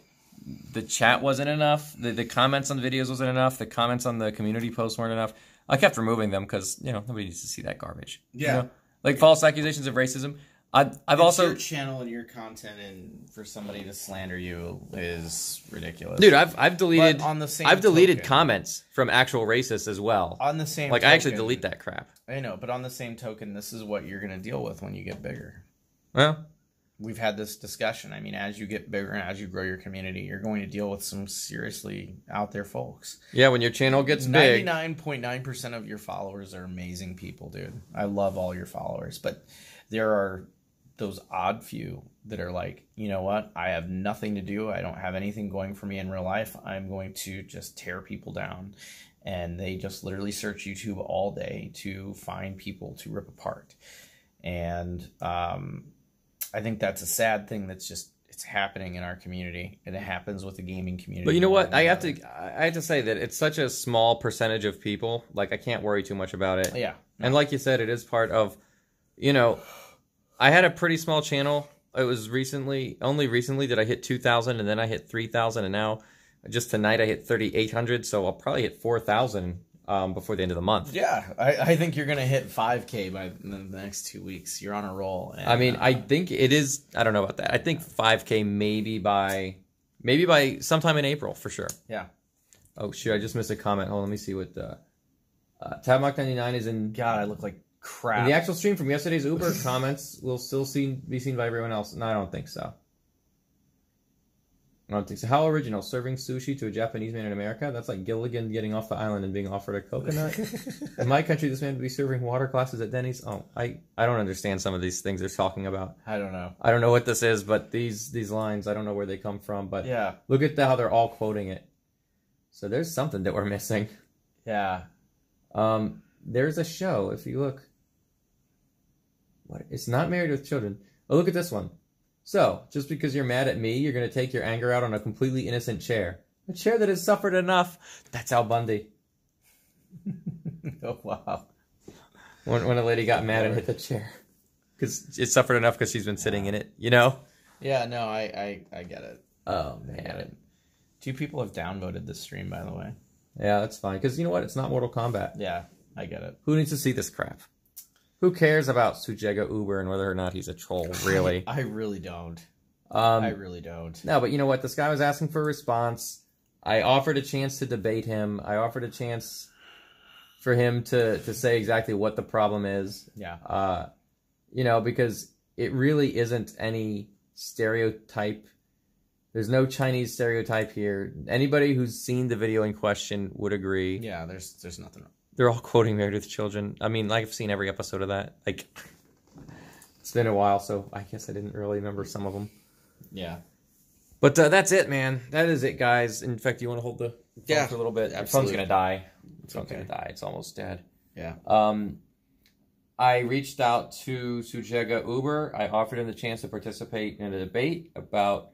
the chat wasn't enough, the comments on the videos wasn't enough, the comments on the community posts weren't enough, I kept removing them because you know nobody needs to see that garbage. Yeah. You know? Like false accusations of racism. It's also your channel and your content, and for somebody to slander you is ridiculous. Dude, I've deleted but on the same deleted comments from actual racists as well. On the same like token, I actually delete that crap. I know, but on the same token, this is what you're going to deal with when you get bigger. Well, we've had this discussion. I mean, as you get bigger and as you grow your community, you're going to deal with some seriously out there folks. Yeah, when your channel gets big, 99.9% of your followers are amazing people, dude. I love all your followers, but there are those odd few that are like, you know what? I have nothing to do. I don't have anything going for me in real life. I'm going to just tear people down. And they just literally search YouTube all day to find people to rip apart. And I think that's a sad thing it's happening in our community. And it happens with the gaming community. But you know what? I have to say that it's such a small percentage of people. Like, I can't worry too much about it. Yeah. And like you said, it is part of, you know, I had a pretty small channel It was only recently did I hit 2,000, and then I hit 3,000, and now just tonight I hit 3,800. So I'll probably hit 4,000 before the end of the month. Yeah, I think you're gonna hit 5K by the next 2 weeks. You're on a roll. And, I mean, I think it is. I don't know about that. I think 5K maybe by sometime in April for sure. Yeah. Oh shoot! I just missed a comment. Hold on, let me see what Tabmock99 is in. God, I look like crap. In the actual stream from yesterday's Uber comments will still be seen by everyone else. No, I don't think so. I don't think so. How original. Serving sushi to a Japanese man in America? That's like Gilligan getting off the island and being offered a coconut. In my country, this man would be serving water glasses at Denny's. Oh, I don't understand some of these things they're talking about. I don't know. I don't know what this is, but these lines, I don't know where they come from. But yeah, look at how they're all quoting it. So there's something that we're missing. Yeah. There's a show, if you look. What? It's not Married with Children. Oh, look at this one. So, just because you're mad at me, you're going to take your anger out on a completely innocent chair. A chair that has suffered enough. That's Al Bundy. Oh, wow. When a lady got mad and hit the chair. Because it suffered enough because she's been sitting in it, you know? Yeah, no, I get it. Oh, man. I get it. 2 people have downvoted this stream, by the way. Yeah, that's fine. Because you know what? It's not Mortal Kombat. Yeah, I get it. Who needs to see this crap? Who cares about Suchega Uber and whether or not he's a troll, really? I really don't. I really don't. No, but you know what? This guy was asking for a response. I offered a chance to debate him. I offered a chance for him to say exactly what the problem is. Yeah. You know, because it really isn't any stereotype. There's no Chinese stereotype here. Anybody who's seen the video in question would agree. Yeah, there's nothing wrong. They're all quoting Married with Children. I mean, I've seen every episode of that. Like, it's been a while, so I guess I didn't really remember some of them. Yeah. But that's it, man. That is it, guys. In fact, you want to hold the phone for a little bit? Absolutely. The phone's going to die. It's okay. going to die. It's almost dead. Yeah. I reached out to Suchega Uber. I offered him the chance to participate in a debate about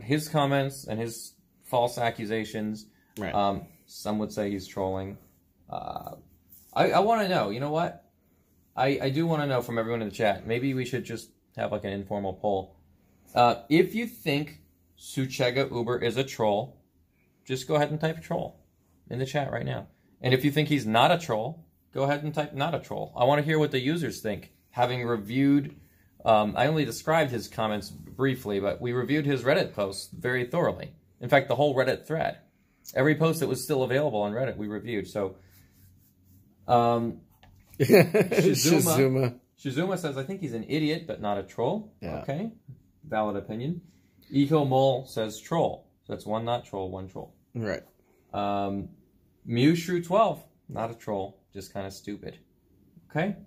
his comments and his false accusations. Right. Some would say he's trolling. I want to know, you know what? I do want to know from everyone in the chat. Maybe we should just have like an informal poll. If you think Suchega Uber is a troll, just go ahead and type troll in the chat right now. And if you think he's not a troll, go ahead and type not a troll. I want to hear what the users think. Having reviewed, I only described his comments briefly, but we reviewed his Reddit posts very thoroughly. In fact, the whole Reddit thread. Every post that was still available on Reddit, we reviewed. So, Shizuma says, I think he's an idiot, but not a troll. Yeah. Okay. Valid opinion. Eco Mole says troll. So that's one not troll, one troll. Right. Mewshrew12, not a troll, just kind of stupid. Okay.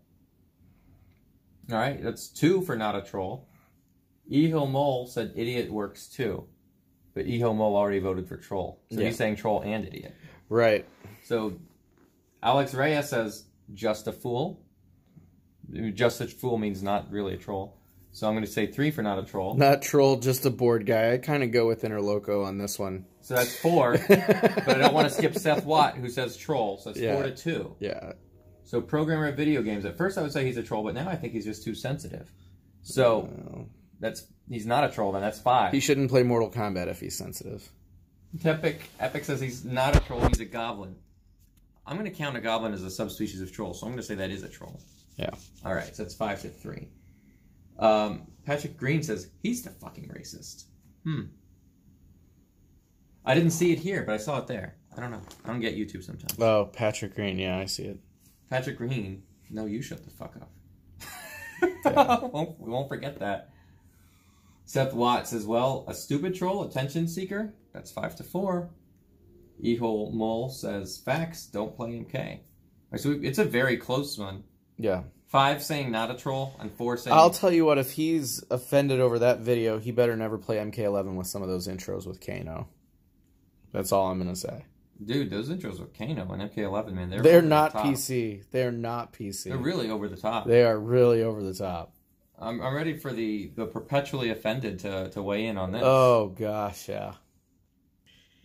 All right, that's 2 for not a troll. Eho Mole said idiot works too. But Eho Mole already voted for troll. So he's saying troll and idiot. Right. So Alex Reyes says just a fool. Just a fool means not really a troll. So I'm going to say 3 for not a troll. Not troll, just a bored guy. I kind of go with Interloco on this one. So that's 4. But I don't want to skip Seth Watt, who says troll. So it's 4 to 2. Yeah. So programmer of video games. At first I would say he's a troll, but now I think he's just too sensitive. So he's not a troll, then that's 5. He shouldn't play Mortal Kombat if he's sensitive. Epic says he's not a troll, he's a goblin. I'm going to count a goblin as a subspecies of troll, so I'm going to say that is a troll. Yeah. All right, so that's 5 to 3. Patrick Green says he's the fucking racist. I didn't see it here, but I saw it there. I don't know. I don't get YouTube sometimes. Oh, Patrick Green. Yeah, I see it. Patrick Green. No, you shut the fuck up. We won't forget that. Seth Watt says, well, a stupid troll, attention seeker. That's 5 to 4. Ehole Mole says, facts, don't play MK. Right, so it's a very close one. Yeah. 5 saying not a troll, and 4 saying... I'll tell you what, if he's offended over that video, he better never play MK11 with some of those intros with Kano. That's all I'm going to say. Dude, those intros with Kano and MK11, man, they're not PC. They're not PC. They're really over the top. They are really over the top. I'm ready for the perpetually offended to weigh in on this. Oh, gosh, yeah.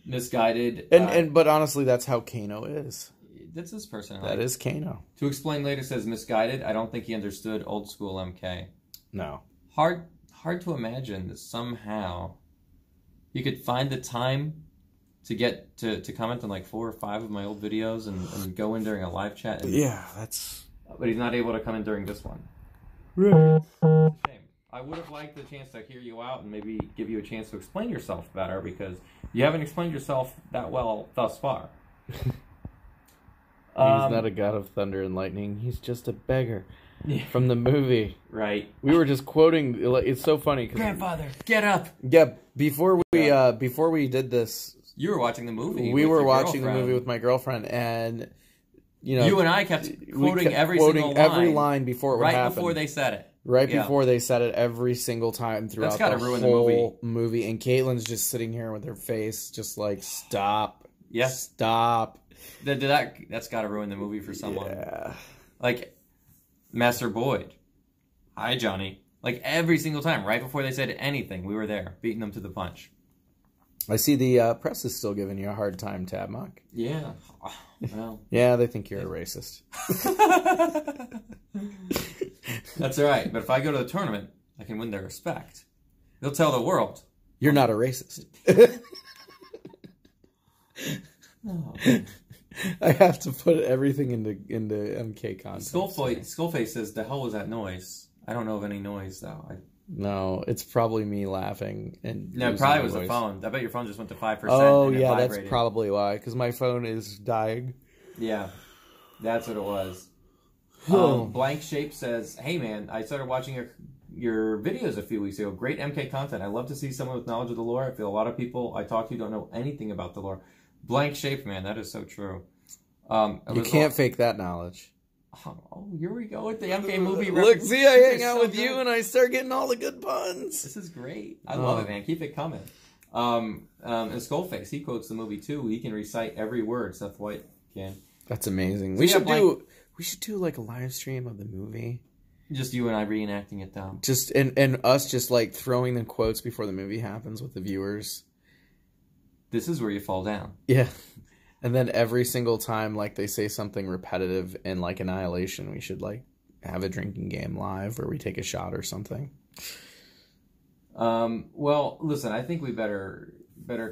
Misguided. But honestly, that's how Kano is. That's his personality. That is Kano. To explain later says misguided. I don't think he understood old school MK. No. Hard hard to imagine that somehow you could find the time to get to comment on like 4 or 5 of my old videos and go in during a live chat. And, but he's not able to come in during this one. Right. Shame. I would have liked the chance to hear you out and maybe give you a chance to explain yourself better, because you haven't explained yourself that well thus far. He's not a god of thunder and lightning. He's just a beggar from the movie. Right. We were just quoting. It's so funny. Grandfather, get up. Yeah. Before we did this, you were watching the movie. We were watching the movie with my girlfriend, and you and I kept quoting every line before it would happen. Right before they said it. Right before they said it every single time throughout the whole movie. And Caitlin's just sitting here with her face just like, stop. Yes. Stop. That's got to ruin the movie for someone. Yeah. Like, Master Boyd. Hi, Johnny. Like, every single time, right before they said anything, we were there, beating them to the punch. I see the press is still giving you a hard time, Tabmock. Yeah. Well. Yeah, they think you're a racist. That's all right. But if I go to the tournament, I can win their respect. They'll tell the world. You're not a racist. Oh. I have to put everything into MK content. Skullface says, the hell was that noise? I don't know of any noise, though. No, it's probably me laughing. No, it probably was the phone. I bet your phone just went to 5%. Oh, yeah, that's probably why. Because my phone is dying. Yeah, that's what it was. Blank Shape says, hey, man, I started watching your videos a few weeks ago. Great MK content. I love to see someone with knowledge of the lore. I feel a lot of people I talk to don't know anything about the lore. Blank Shape, man, that is so true. You can't fake that knowledge. Oh, here we go with the MK movie. Look, see, I hang out with you and I start getting all the good puns. This is great. I love it, man. Keep it coming. And Skullface, he quotes the movie too. He can recite every word. Seth White can. That's amazing. We should do like a live stream of the movie. Just you and I reenacting it though. Just and us just like throwing the quotes before the movie happens with the viewers. This is where you fall down. Yeah. And then every single time, like, they say something repetitive in, like, Annihilation, we should, like, have a drinking game live where we take a shot or something. Well, listen, I think we better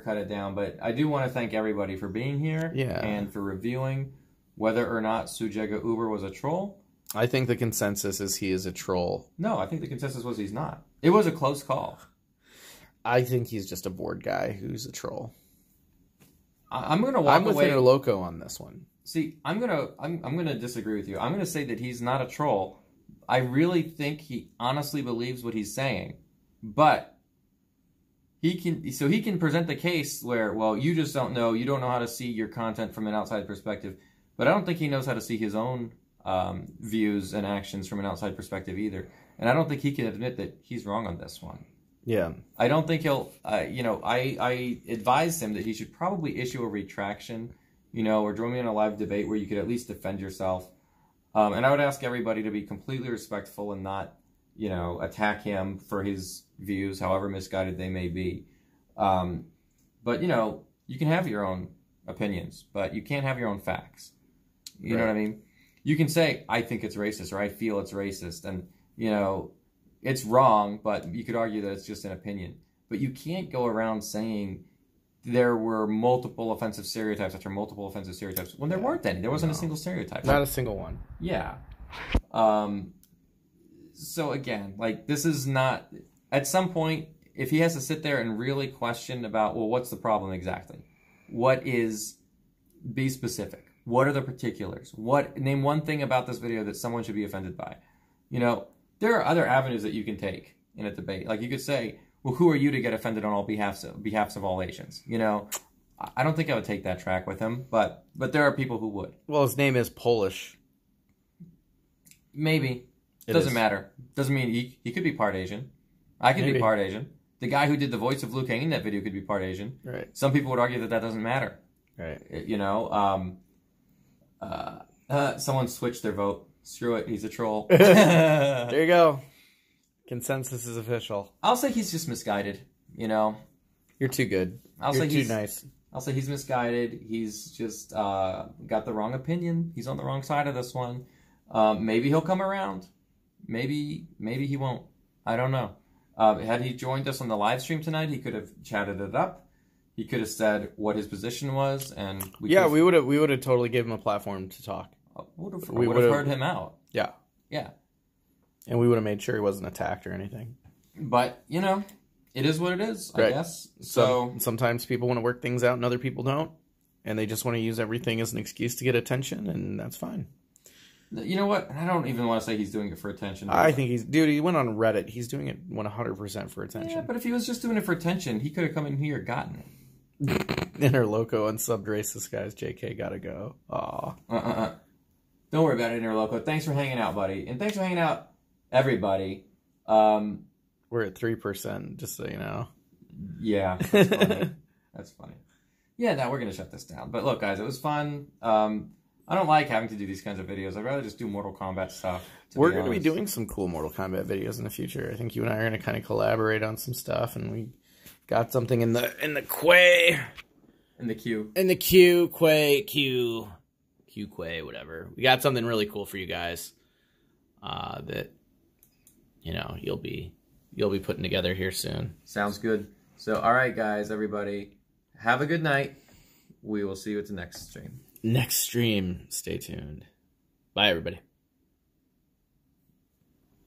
cut it down. But I do want to thank everybody for being here and for reviewing whether or not Suchega Uber was a troll. I think the consensus is he is a troll. No, I think the consensus was he's not. It was a close call. I think he's just a bored guy who's a troll. I'm gonna walk away. I'm with Interloco on this one. See, I'm gonna disagree with you. I'm gonna say that he's not a troll. I really think he honestly believes what he's saying, but he can present the case where, well, you just don't know. You don't know how to see your content from an outside perspective. But I don't think he knows how to see his own views and actions from an outside perspective either. And I don't think he can admit that he's wrong on this one. Yeah. I don't think he'll, I advised him that he should probably issue a retraction, or join me in a live debate where you could at least defend yourself. And I would ask everybody to be completely respectful and not, attack him for his views, however misguided they may be. But, you can have your own opinions, but you can't have your own facts. You know what I mean? You can say, I think it's racist, or I feel it's racist, and, it's wrong, but you could argue that it's just an opinion. But you can't go around saying there were multiple offensive stereotypes after multiple offensive stereotypes when there weren't any. There wasn't a single stereotype. Not a single one. Yeah. So again, like, this is not... At some point, if he has to sit there and really question about, well, what's the problem exactly? What is... Be specific. What are the particulars? Name one thing about this video that someone should be offended by. There are other avenues that you can take in a debate. Like, you could say, well, who are you to get offended on all behalfs of all Asians? I don't think I would take that track with him, but there are people who would. Well, his name is Polish. Maybe. Doesn't matter. Doesn't mean he could be part Asian. I could be part Asian. The guy who did the voice of Liu Kang in that video could be part Asian. Right. Some people would argue that doesn't matter. Right. Someone switched their vote. Screw it, he's a troll. There you go. Consensus is official. I'll say he's just misguided, You're too good. You're too nice. I'll say he's misguided. He's just got the wrong opinion. He's on the wrong side of this one. Maybe he'll come around. Maybe he won't. I don't know. Had he joined us on the live stream tonight, he could have chatted it up. He could have said what his position was, and we would have totally given him a platform to talk. We would have heard him out. Yeah. Yeah. And we would have made sure he wasn't attacked or anything. But, you know, it is what it is, I guess. So sometimes people want to work things out and other people don't. And they just want to use everything as an excuse to get attention, and that's fine. You know what? I don't even want to say he's doing it for attention. I think he went on Reddit. He's doing it 100% for attention. Yeah, but if he was just doing it for attention, he could have come in here and gotten it. Inner Loco and subbed racist guys. JK gotta go. Aw. Don't worry about it, Inner Loco. Thanks for hanging out, buddy. And thanks for hanging out, everybody. We're at 3%, just so you know. Yeah, that's funny. That's funny. Yeah, now we're going to shut this down. But look, guys, it was fun. I don't like having to do these kinds of videos. I'd rather just do Mortal Kombat stuff. We're going to be doing some cool Mortal Kombat videos in the future. I think you and I are going to kind of collaborate on some stuff, and we got something in the quay. In the queue. In the queue, quay, queue, quay, whatever. We got something really cool for you guys that, you know, you'll be putting together here soon. Sounds good. So, all right, guys, everybody. Have a good night. We will see you at the next stream. Next stream. Stay tuned. Bye, everybody.